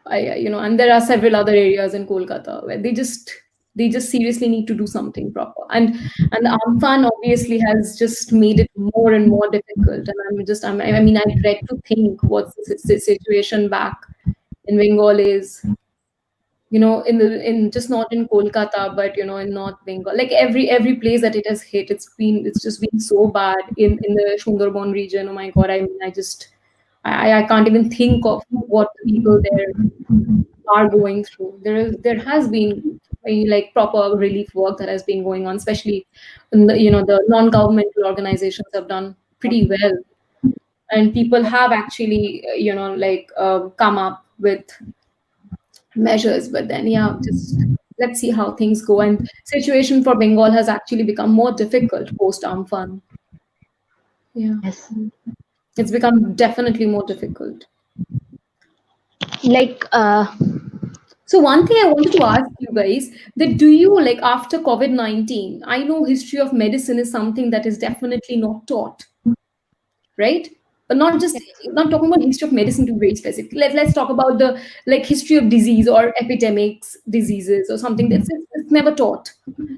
And there are several other areas in Kolkata where they just seriously need to do something proper. And the Amphan obviously has just made it more and more difficult. And I mean, I dread to think what's the situation back in Bengal is, in just not in Kolkata, but, in North Bengal, like every place that it has hit, it's just been so bad in the Sundarban region. Oh my God, I mean, I can't even think of what the people there are going through. There has been like proper relief work that has been going on, especially the non-governmental organizations have done pretty well, and people have actually, like, come up with measures. But then, yeah, just let's see how things go. And situation for Bengal has actually become more difficult post Amphan. Yeah, Yes. it's become definitely more difficult. Like, So one thing I wanted to ask you guys, that do you, like, after COVID-19, I know history of medicine is something that is definitely not taught, right? But not just, not talking about history of medicine to be very specific. Let's talk about the, like, history of disease or epidemics, diseases or something that's, it's never taught.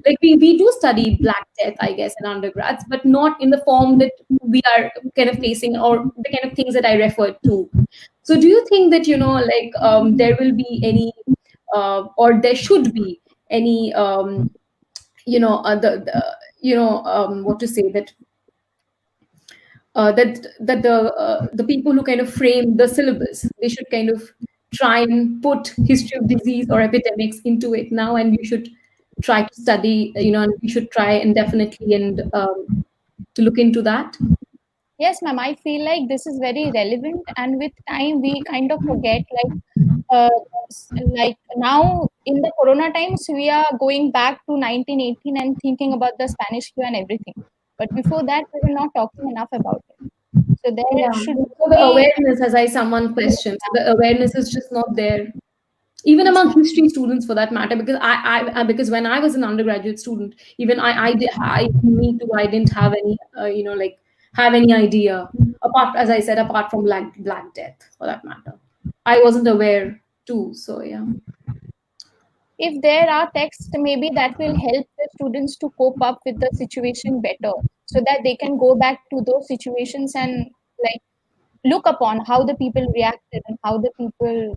Like, we do study Black Death, I guess, in undergrads, but not in the form that we are kind of facing, or the kind of things that I referred to. So do you think that, like, there will be any, or there should be any, what to say, that the people who kind of frame the syllabus, they should kind of try and put history of disease or epidemics into it now, and we should try to study, and we should try and definitely, and to look into that. Yes, ma'am. I feel like this is very relevant, and with time, we kind of forget. Like now in the Corona times, we are going back to 1918 and thinking about the Spanish flu and everything. But before that, we were not talking enough about it. So there Yeah. should So the be. awareness, as I someone questions, the awareness is just not there, even Yes, among ma'am. history students for that matter, because because when I was an undergraduate student, even me too, I didn't have any, like, have any idea, apart, as I said, apart from Black Death for that matter, I wasn't aware too. So yeah. If there are texts, maybe that will help the students to cope up with the situation better, so that they can go back to those situations and like look upon how the people reacted and how the people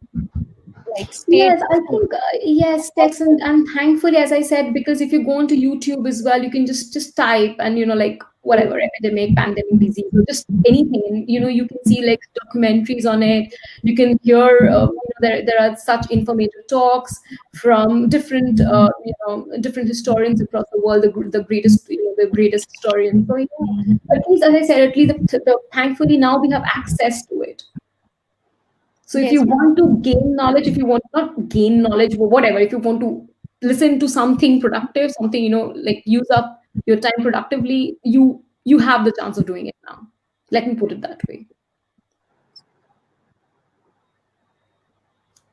like stayed. Yes, I think, yes, text, and thankfully, as I said, because if you go onto YouTube as well, you can just type, and, like, whatever, epidemic, pandemic, disease, or just anything, and, you can see, like, documentaries on it. You can hear, there are such informative talks from different, different historians across the world, the greatest, the greatest historians. So yeah, at least, as I said, at least thankfully now we have access to it. So if you Yes, ma'am. want to gain knowledge, if you want not gain knowledge, but whatever, if you want to listen to something productive, something, like, use up your time productively, you have the chance of doing it now. Let me put it that way.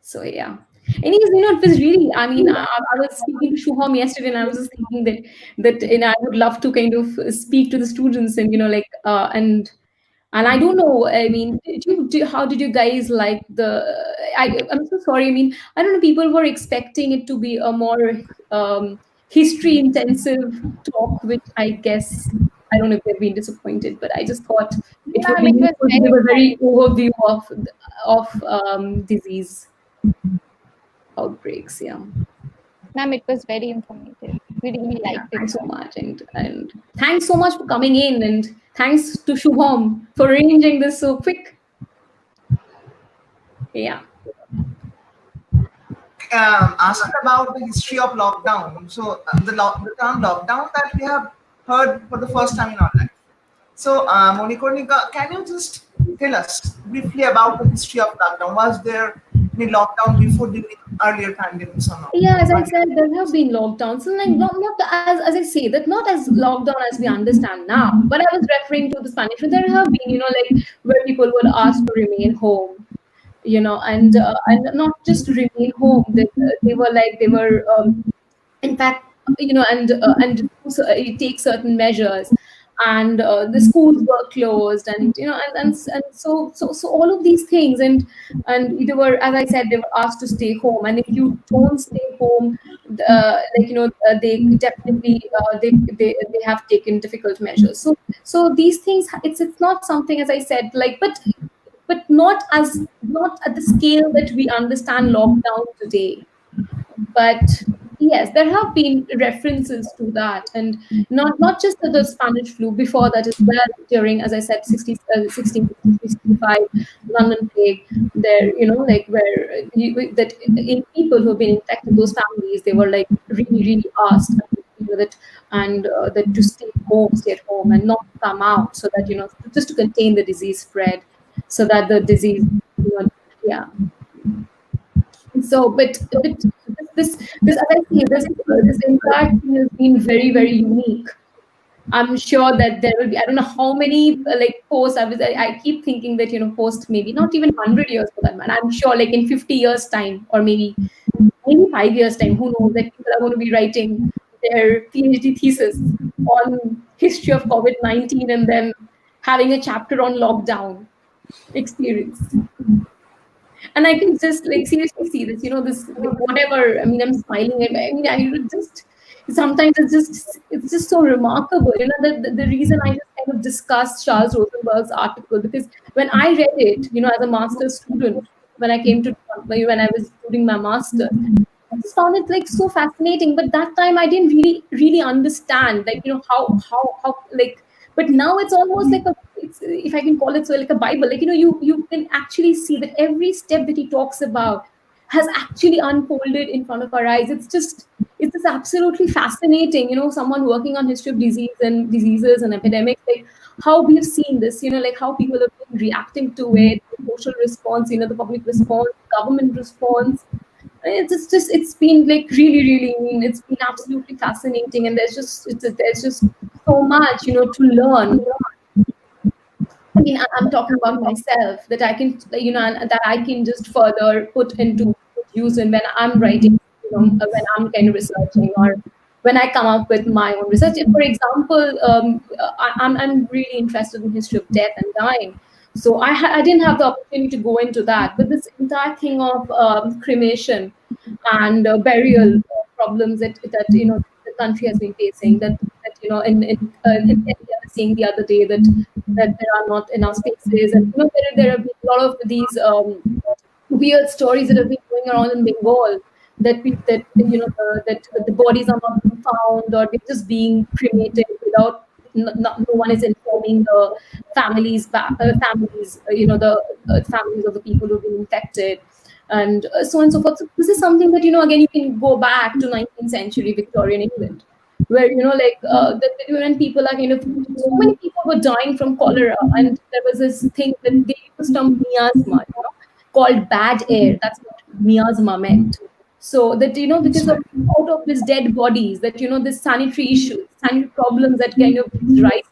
So yeah. Anyways, it was really. I mean, I was speaking to Shuham yesterday, and I was just thinking that I would love to kind of speak to the students, and, like, and I don't know. I mean, how did you guys like the? I'm so sorry. I mean, I don't know. People were expecting it to be a more history intensive talk, which I guess I don't know if they've been disappointed. But I just thought it would Ma'am, be it was useful to very give a very informative. overview of disease outbreaks. Yeah. Ma'am, it was very informative. We really Yeah. liked it. Thanks so much, and thanks so much for coming in, and thanks to Shubham for arranging this so quick. Yeah. Asked about the history of lockdown. So the term lockdown that we have heard for the first time in our life. So Monikornika, can you just tell us briefly about the history of lockdown? Was there any lockdown before during earlier pandemics or not? Yeah, as I What do said, there have been lockdowns, and, like, not as I say that, not as lockdown as we understand now. But I was referring to the Spanish flu. There have been, like, where people were asked to remain home, and not just to remain home. They were like, they were, in fact, and so, take certain measures, and the schools were closed, and, and so all of these things, and they were, as I said, they were asked to stay home, and if you don't stay home, like, they definitely, they have taken difficult measures. So these things, it's not something, as I said, like, but not at the scale that we understand lockdown today. But yes, there have been references to that, and not just to the Spanish flu, before that as well, during, as I said, 1665 London plague. There, like, where that in people who have been infected, those families, they were, like, really really asked, that, and that to stay at home, and not come out, so that, just to contain the disease spread, so that the disease, yeah. So, but this, as I say, this entire thing has been very very unique. I'm sure that there will be, I don't know how many like posts. I keep thinking that, post maybe not even 100 years for that man. I'm sure like in 50 years time, or maybe 5 years time, who knows, that people are going to be writing their PhD thesis on history of COVID-19, and then having a chapter on lockdown experience. And I can just like seriously see this, this like, whatever. I mean, I'm smiling. I mean, I would just sometimes it's just so remarkable. The reason I just kind of discussed Charles Rosenberg's article, because when I read it, as a master's student, when I came to when I was doing my master, I just found it like so fascinating. But that time I didn't really understand, like, how like, but now it's almost like it's, if I can call it so, like a Bible. Like, you can actually see that every step that he talks about has actually unfolded in front of our eyes. It's just absolutely fascinating. Someone working on history of disease and diseases and epidemics, like how we've seen this, like how people have been reacting to it, the social response, the public response, government response. It's been like really, I mean, it's been absolutely fascinating, and there's just so much, to learn. I mean, I'm talking about myself, that I can, and that I can just further put into use when I'm writing, when I'm kind of researching, or when I come up with my own research. For example, I'm really interested in history of death and dying. So I didn't have the opportunity to go into that, but this entire thing of cremation and burial problems that the country has been facing. That in India, I was seeing the other day that there are not enough spaces, and there have been a lot of these weird stories that have been going around in Bengal, that that the bodies are not being found, or they're just being cremated without, no one is informing the families, the families of the people who've been infected, and so on and so forth. So this is something that, again, you can go back to 19th century Victorian England, where, like, when people are kind of, so many people were dying from cholera, and there was this thing that they used term miasma, called bad air. That's what miasma meant. So that, because of out of these dead bodies, that, this sanitary issues, sanitary problems that kind of rise,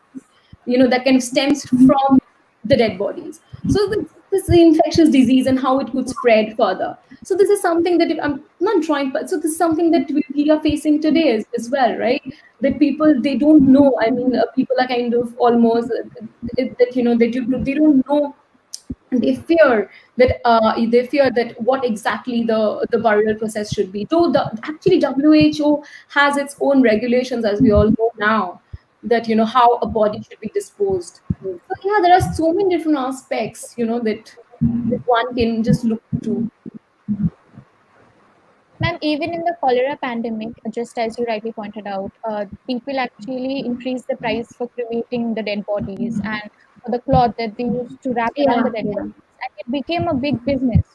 that kind of stems from the dead bodies. So this infectious disease and how it could spread further. So this is something that, I'm not trying, but so this is something that we are facing today as well, right? That people, they don't know. I mean, people are kind of almost that, they don't know. They fear that what exactly the burial process should be. Though actually WHO has its own regulations, as we all know now, that, how a body should be disposed. So yeah, there are so many different aspects, that one can just look to. Ma'am, even in the cholera pandemic, just as you rightly pointed out, people actually increased the price for cremating the dead bodies and for the cloth that they used to wrap around Yeah, the dead yeah. bodies. And it became a big business.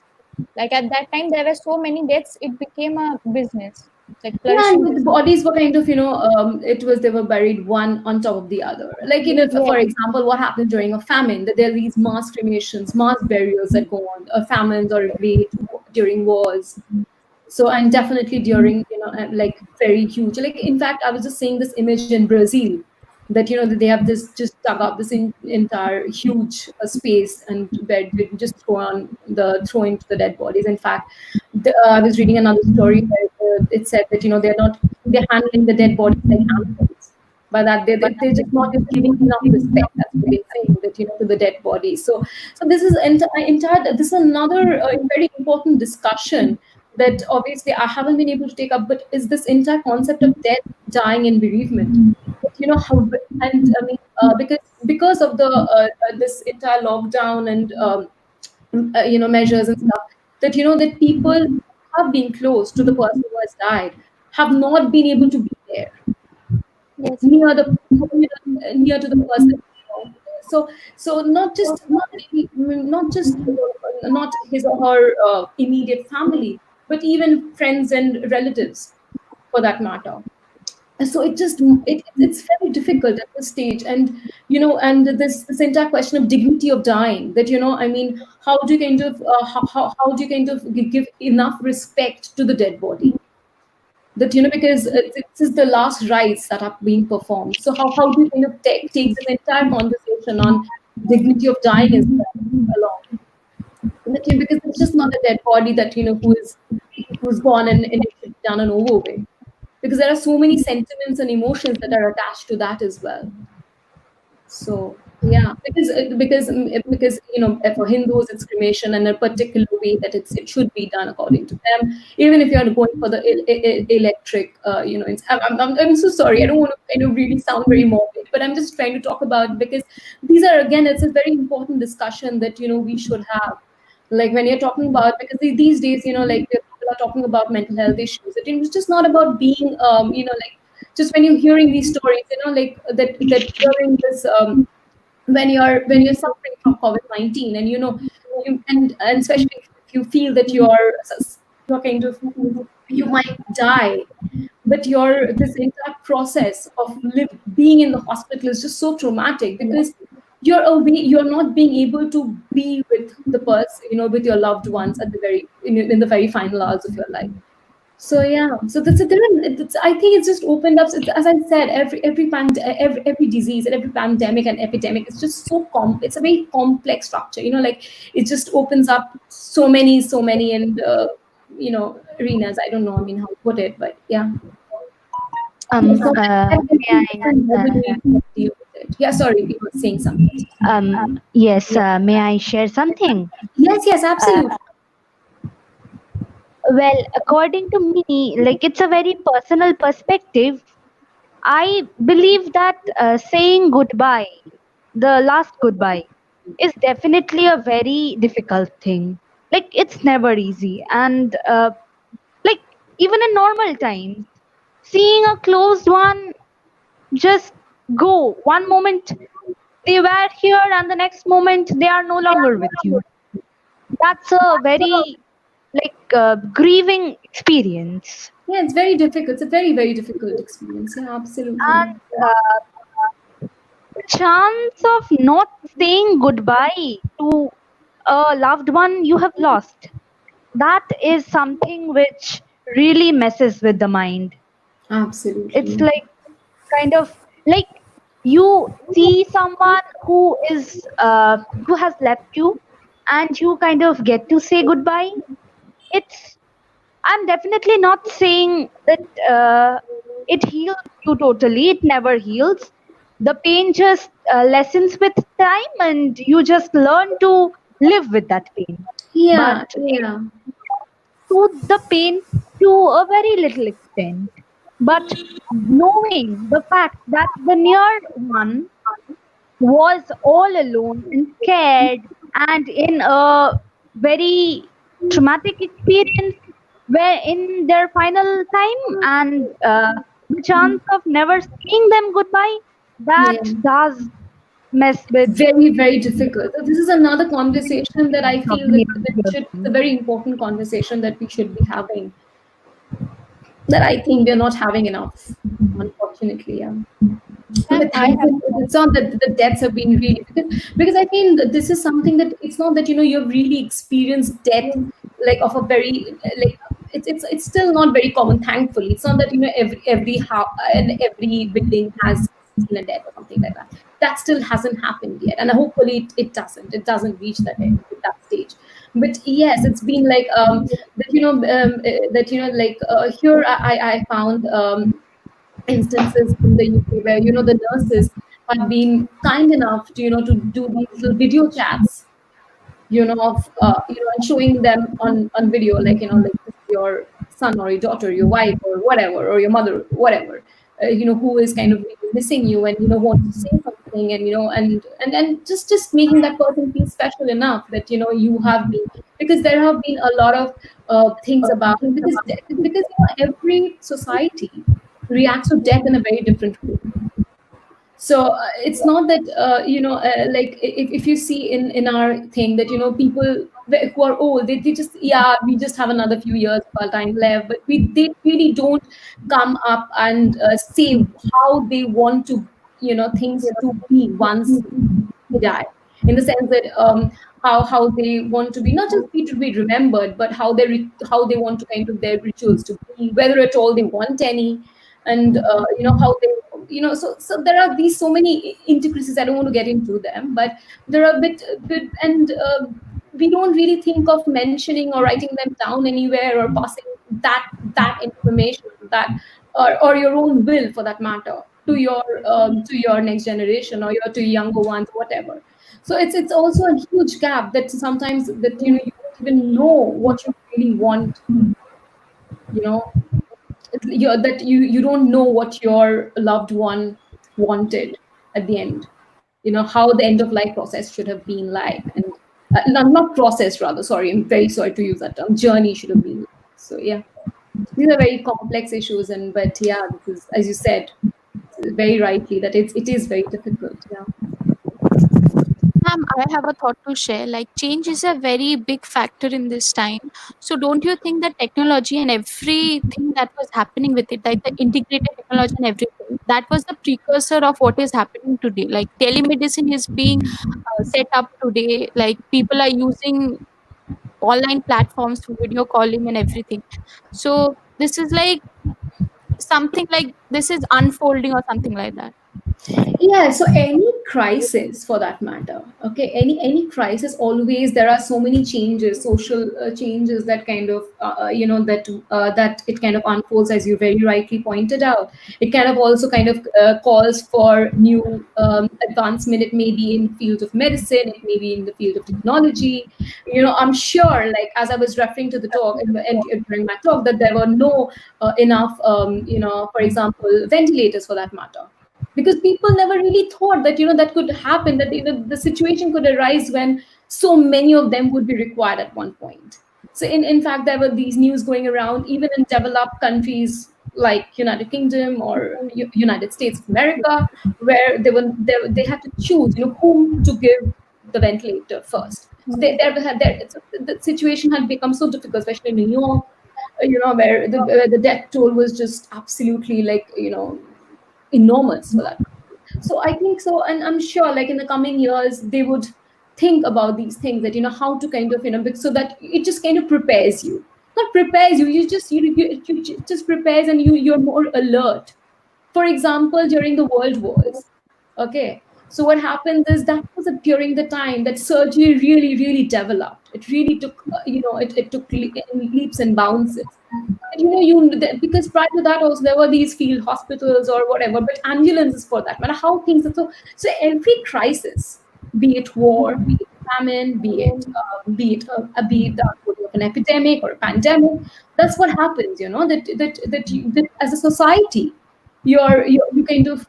Like at that time, there were so many deaths, it became a business, like Yeah, flourishing and the business. bodies were kind of, they were buried one on top of the other. Like, for Yes, example, what happens during a famine, that there are these mass cremations, mass burials that go on, famines, or during wars. So, and definitely during, like very huge, like, in fact, I was just seeing this image in Brazil, that, that they have this, just dug up this entire huge space, and where they just throw into the dead bodies. In fact, I was reading another story where it said that, they're handling the dead bodies like animals. By that, they're just not giving enough respect. That's what they're saying, that, to the dead bodies. So this is entire. This is another very important discussion that obviously I haven't been able to take up. But is this entire concept of death, dying, and bereavement? But, how, and I mean, because of the this entire lockdown and measures and stuff, that, that people have been close to the person who has died have not been able to be there yes, ma'am. near the near to the person. So not just not his or her immediate family, but even friends and relatives, for that matter. So it's very difficult at this stage. And, and this entire question of dignity of dying, that, I mean, how do you kind of how do you kind of give enough respect to the dead body? that because this is the last rites that are being performed. So how do you kind of take this entire conversation on dignity of dying as well along? That, because it's just not a dead body that who's gone and it should be done and over with, because there are so many sentiments and emotions that are attached to that as well. So yeah, because for Hindus it's cremation and a particular way that it should be done according to them. Even if you are going for the electric, I'm so sorry. I don't want to really sound very morbid, but I'm just trying to talk about, because these are, again, it's a very important discussion that we should have. Like when you're talking about, because these days, like people are talking about mental health issues. It's just not about being like, just when you're hearing these stories, like that during this when you're suffering from COVID-19, and and especially if you feel that you're kind of, you might die, but this entire process of being in the hospital is just so traumatic, because you're not being able to be with the person, with your loved ones at the in the very final hours of your life. So yeah, so that's a different. I think it's just opened up. It's, as I said, every disease and every pandemic and epidemic is just so It's a very complex structure. Like it just opens up so many and arenas. I don't know. I mean, how to put it, but yeah. So May I? everybody deal with it. Yeah, sorry, you were saying something. Yes. May I share something? Yes, yes, Uh, absolutely. well, according to me, like it's a very personal perspective. I believe that saying goodbye, the last goodbye, is definitely a very difficult thing. Like it's never easy, and like even in normal times, seeing a closed one just go. One moment they were here, and the next moment they are no longer with you. That's a very grieving experience. Yeah, it's very difficult. It's a very, very difficult experience. Yeah, absolutely. And the chance of not saying goodbye to a loved one you have lost, that is something which really messes with the mind. It's Absolutely. like kind of like you see someone who has left you, and you kind of get to say goodbye. It's I'm definitely not saying that it heals you totally. It never heals. The pain just lessens with time, and you just learn to live with that pain. Yeah, But it yeah. soothes the pain to a very little extent. But knowing the fact that the near one was all alone and scared and in a very traumatic experience where in their final time, and the chance of never seeing them goodbye, that Yeah. does mess with Very, very difficult. So this is another conversation that I your feel that behavior. it's a very important conversation that we should be having, that I think we're not having enough, unfortunately. Yeah. Ma'am, But I have thankfully, it's not that the deaths have been really, because I feel that this is something that it's not that you've really experienced death, like of a very like it's still not very common. Thankfully, it's not that every house and every building has seen a death or something like that. That still hasn't happened yet, and hopefully it doesn't reach that stage. But yes, it's been like here I found instances in the UK where the nurses have been kind enough to to do these little video chats, of and showing them on video, like like this is your son or your daughter, your wife or whatever, or your mother, whatever, who is kind of really missing you, and wants to say something, and and just making that person feel special enough that you have been, because there have been a lot of things about, because every society reacts to death in a very different way. So it's not that like if you see in our thing that people who are old, they just, yeah, we just have another few years of our time left, but they really don't come up and say how they want to things to be once they die, in the sense that how they want to be, not just be to be remembered, but how they want to kind of their rituals to be, whether at all they want any, and how they, so there are these so many intricacies. I don't want to get into them, but there are a bit, and we don't really think of mentioning or writing them down anywhere, or passing that information, that, or your own will for that matter, to your next generation, or your to younger ones, whatever. So it's also a huge gap, that sometimes that you don't even know what you really want, you know that you don't know what your loved one wanted at the end, how the end of life process should have been like. And not process, rather, sorry, I'm very sorry to use that term, journey should have been like. So yeah, these are very complex issues, and but yeah, this is, as you said very rightly, that it is very difficult. Yeah. Ma'am, I have a thought to share. Like, change is a very big factor in this time. So, don't you think that technology and everything that was happening with it, like the integrated technology and everything, that was the precursor of what is happening today? Like, telemedicine is being set up today. Like, people are using online platforms for video calling and everything. So, this is like something like this is unfolding or something like that. Yeah, so any crisis for that matter, okay, any crisis, always there are so many changes, social changes, that kind of that it kind of unfolds, as you very rightly pointed out. It kind of also kind of calls for new advancement. It may be in field of medicine, it may be in the field of technology. I'm sure, like, as I was referring to the talk, and during my talk, that there were no enough for example, ventilators for that matter, because people never really thought that that could happen, that the situation could arise when so many of them would be required at one point. So in fact, there were these news going around, even in developed countries like United Kingdom or United States of America, where they had to choose whom to give the ventilator first. So the situation had become so difficult, especially in New York, where the death toll was just absolutely, like, enormous for that. So I think so, and I'm sure, like, in the coming years, they would think about these things, that how to kind of so that it just kind of prepares you, not prepares you, you just prepares, and you're more alert. For example, during the world wars, okay, so what happens is, that was during the time that surgery really really developed. It really took it took leaps and bounds. Because prior to that also there were these field hospitals or whatever, but ambulances for that matter, how things are so every crisis, be it war, be it famine, be it the outbreak of an epidemic or a pandemic, that's what happens. That as a society, you kind of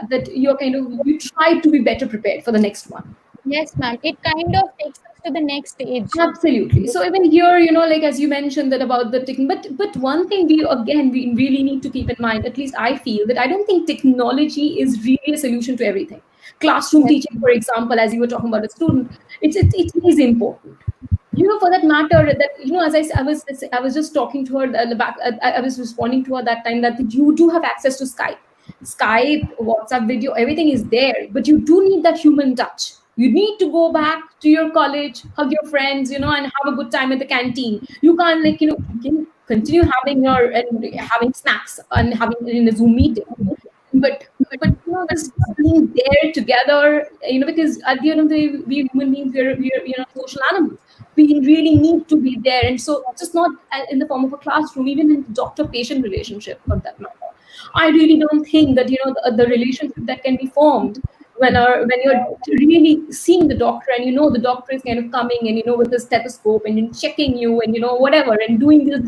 that you're kind of you try to be better prepared for the next one. Yes, ma'am. It kind of takes us to the next stage. Absolutely. So even here, like, as you mentioned that about the technology, but one thing we really need to keep in mind, at least I feel, that I don't think technology is really a solution to everything. Classroom Yes, teaching, for example, as you were talking about a student, it is important. For that matter, that as I was just talking to her at the back. I was responding to her that time, that you do have access to Skype, WhatsApp video, everything is there, but you do need that human touch. You need to go back to your college, hug your friends, and have a good time at the canteen. You can't, like, you can continue having having snacks and having in a Zoom meeting, but just being there together, because at the end of the day, we human beings, we're social animals. We really need to be there, and so just not in the form of a classroom, even in doctor patient relationship for that matter. I really don't think that the relationship that can be formed when you're really seeing the doctor, and the doctor is kind of coming, and with the stethoscope, and checking you, and whatever, and doing these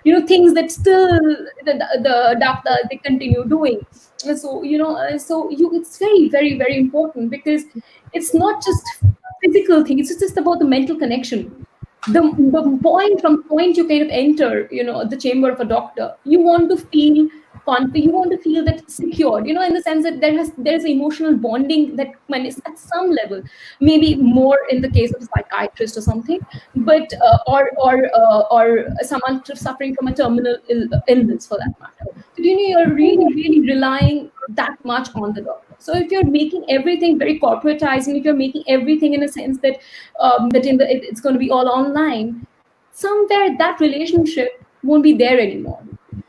little things that still the doctor they continue doing. And so it's very very very important, because it's not just physical thing, it's just about the mental connection. The point, from point you kind of enter the chamber of a doctor, you want to feel confident, you want to feel that secured, in the sense that there's emotional bonding that when it's at some level, maybe more in the case of a psychiatrist or something, but or someone suffering from a terminal illness for that matter. So you're really really relying that much on the doctor. So if you're making everything very corporatized, and if you're making everything in a sense that it's going to be all online, somewhere that relationship won't be there anymore.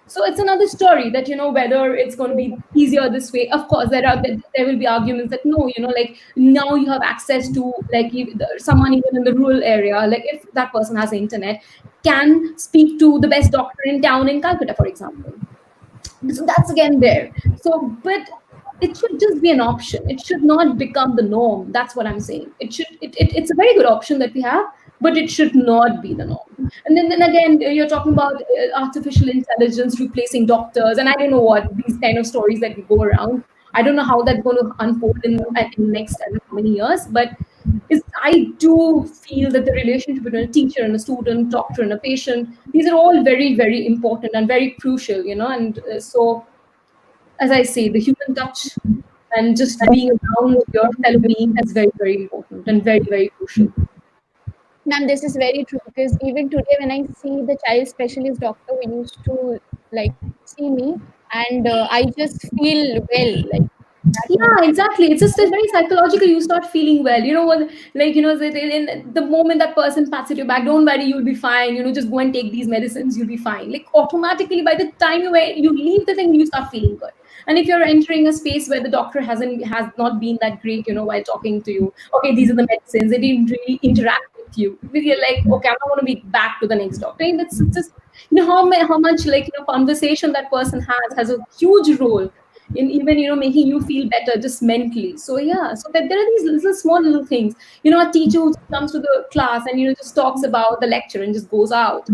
So it's another story that, whether it's going to be easier this way. Of course, there will be arguments that no, like now you have access to, like, someone even in the rural area, like if that person has internet, can speak to the best doctor in town in Calcutta, for example. So that's again there. So, but it should just be an option. It should not become the norm. That's what I'm saying. It's a very good option that we have, but it should not be the norm. And then again, you're talking about artificial intelligence replacing doctors, and I don't know what these kind of stories that go around. I don't know how that's going to unfold in next, I don't know how many years, but I do feel that the relationship between a teacher and a student, doctor and a patient, these are all very, very important and very crucial, and so, as I say, the human touch and just being around your fellow being is very, very important and very, very crucial. Ma'am, this is very true because even today, when I see the child specialist doctor who used to like see me, and I just feel well, like that Yeah, moment. exactly. It's just very psychological. You start feeling well. You know what? Like, in the moment that person pats at your back, don't worry, you'll be fine. Just go and take these medicines, you'll be fine. Like, automatically, by the time you leave the thing, you start feeling good. And if you're entering a space where the doctor has not been that great, while talking to you, okay, these are the medicines. They didn't really interact with you. You're like, okay, I'm not going to be back to the next doctor. And it's just, how much, like, conversation that person has a huge role in even, making you feel better just mentally. So yeah, so that there are these little small little things. A teacher who just comes to the class and, just talks about the lecture and just goes out.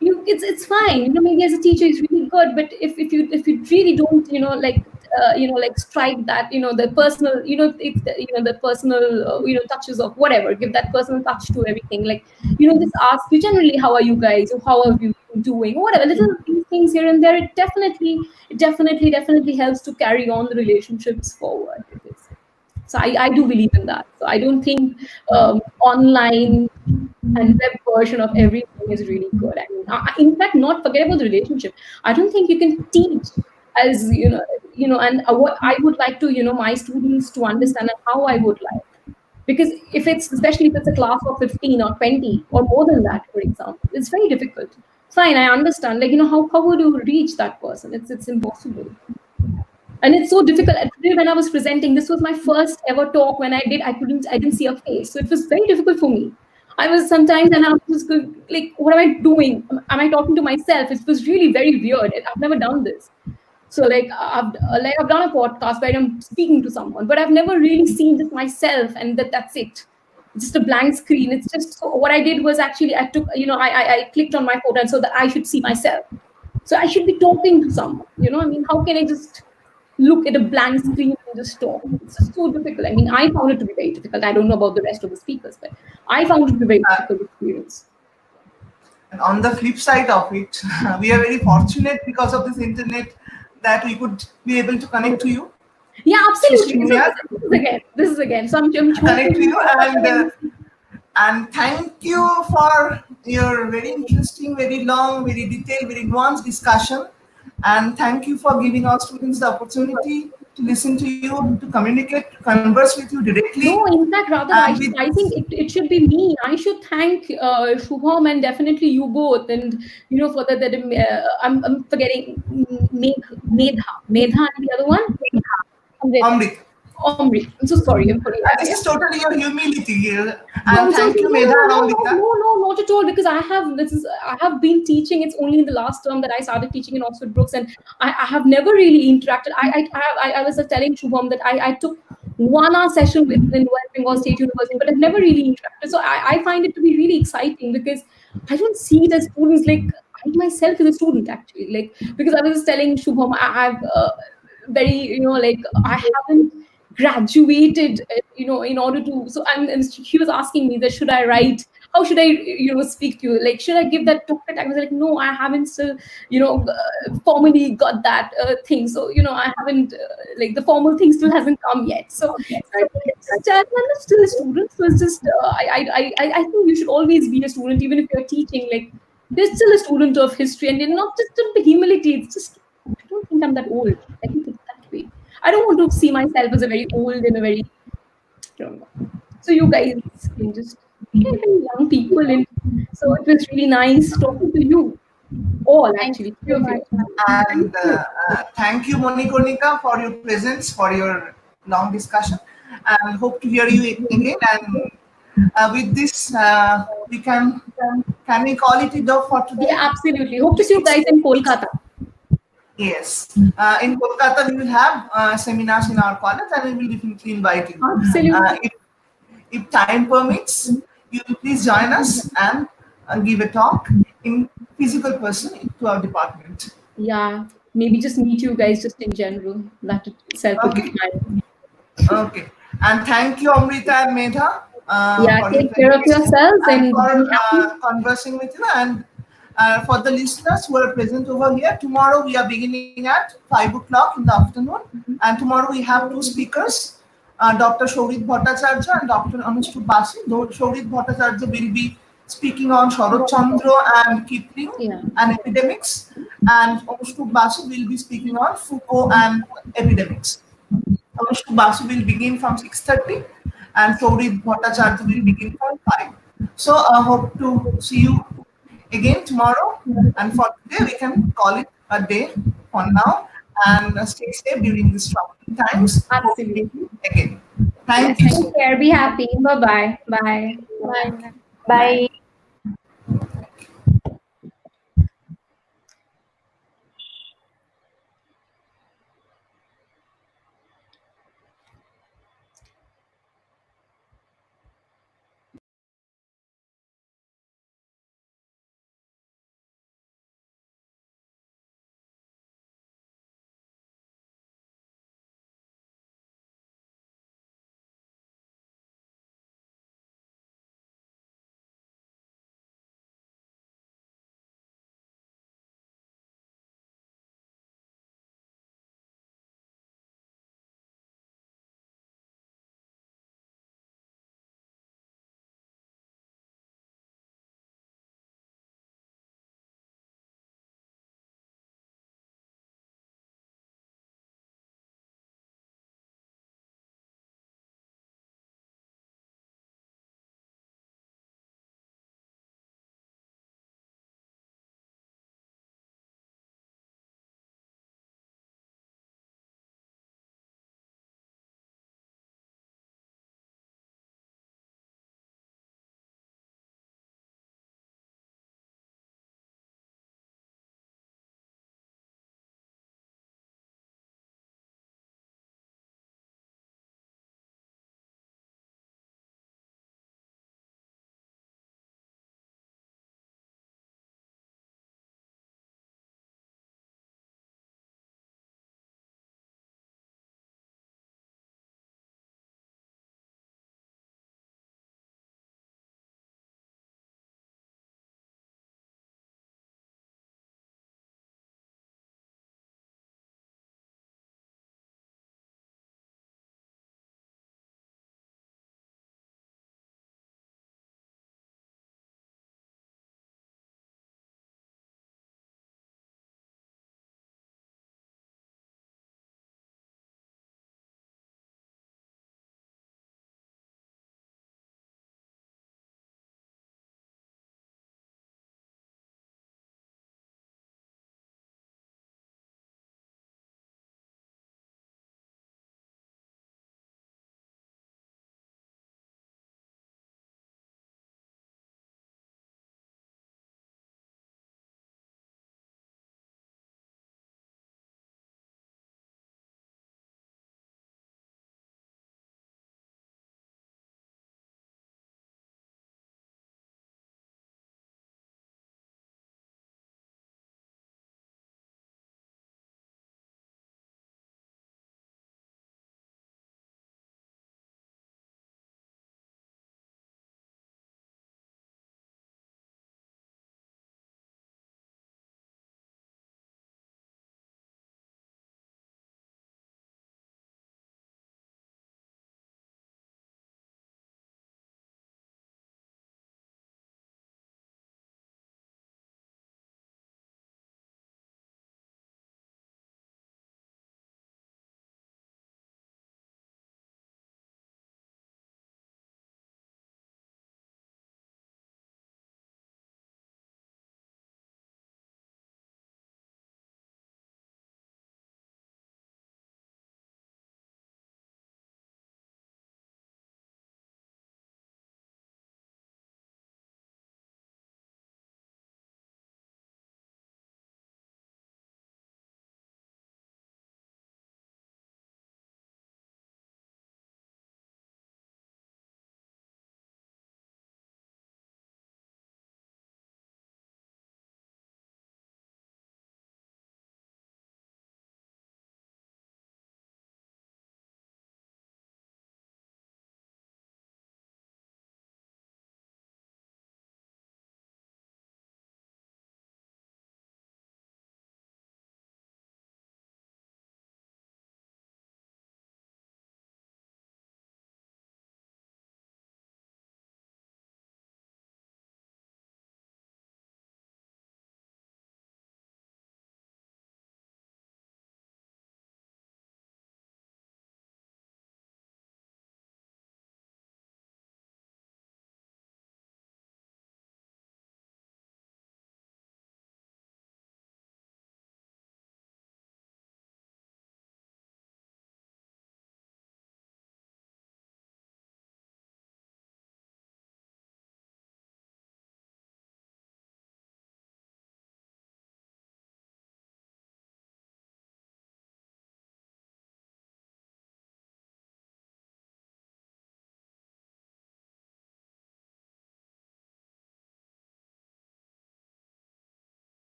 It's fine. Maybe as a teacher it's really good, but if you really don't, like strike that, the personal, it's the, the personal, touches of whatever, give that personal touch to everything, like, just ask you generally, how are you guys, or how are you doing, or whatever, little these things here and there, it definitely helps to carry on the relationships forward. Because so I do believe in that. So I don't think online and web version of everything is really good. I mean, in fact, not forget about the relationship. I don't think you can teach as and what I would like to, my students to understand, and how I would like. Because especially if it's a class of 15 or 20 or more than that, for example, it's very difficult. Fine, I understand. Like, how would you reach that person? It's impossible. And it's so difficult. And today when I was presenting, this was my first ever talk. When I didn't see a face, so it was very difficult for me. I was sometimes, and I was just like, what am I doing? Am I talking to myself? It was really very weird. I've never done this. So I've done a podcast where I'm speaking to someone, but I've never really seen just myself, and that's it. It's just a blank screen. It's just, so what I did was, actually I took, I clicked on my photo, and so that I should see myself. So I should be talking to someone. I mean, how can I just look at a blank screen and just talk? It's just so difficult. I mean, I found it to be very difficult. I don't know about the rest of the speakers, but I found it to be a very difficult experience. And on the flip side of it, we are very fortunate because of this internet that we could be able to connect to you Yeah, through absolutely. So StreamYard, this is again. So I'm connect hoping. to you, and thank you for your very interesting, very long, very detailed, very nuanced discussion. And thank you for giving our students the opportunity to listen to you, to communicate, to converse with you directly. No, in fact, rather, And with I think it should be me. I should thank Shubham and definitely you both. And, for that, I'm forgetting Medha, and the other one, Amrita. Amrit. Omri. I'm so sorry. I'm sorry. And this is totally your humility here. No, And thank you, no, Medha no, and no, no, Amrita. no, no, not at all. Because I have been teaching. It's only in the last term that I started teaching in Oxford Brooks, and I have never really interacted. I was telling Shubham that I took 1 hour session in West Bengal State University, but I've never really interacted. So I find it to be really exciting, because I don't see it as students. Like, I myself is a student, actually. Like, because I was just telling Shubham, I have very, like, I haven't graduated, in order to. So, and she was asking me that, should I write, how should I, speak to you, like, should I give that talk? I was like, no, I haven't still, formally got that thing. So, I haven't, like, the formal thing still hasn't come yet. So it's just, I'm still a student. So it's just, I think you should always be a student, even if you're teaching. Like, there's still a student of history, and not just the humility. It's just, I don't think I'm that old. I think it's that way. I don't want to see myself as a very old and a very, I don't know. So you guys can just get very young people in. So it was really nice talking to you all, Thank actually, you three of so you. much, ma'am. Thank And you. thank you, Monikonika, for your presence, for your long discussion. And hope to hear you again. And with this, we can we call it a dog for Yeah, today? absolutely. Hope to see you guys in Kolkata. Yes. In Kolkata, we will have seminars in our college, and we will definitely invite you. Absolutely. If time permits, you will please join us and give a talk in physical person to our department. Yeah, maybe just meet you guys just in general. That itself would be Okay. fine. Okay. And thank you, Amrita and Medha, Yeah, for your take care of presence yourselves and and be for happy. conversing with you. And for the listeners who are present over here, tomorrow we are beginning at 5 o'clock in the afternoon. And tomorrow we have two speakers, Dr. Shaurit Bhattacharya and Dr. Anushtu Basi. Though Shaurit Bhattacharya will be speaking on Sharat Chandra and Kipling Yeah, and epidemics, and Anushtu Basu will be speaking on Foucault and epidemics. Anushka Basu will begin from 6:30 and Saurit Bhattacharya will begin from 5. So I hope to see you again tomorrow. And for today, we can call it a day for now. And stay safe during these troubling times. Hope to meet absolutely. you again. Yes, Thank you take so much. care. Be happy. Bye-bye. Bye. Bye, ma'am. Bye. Bye.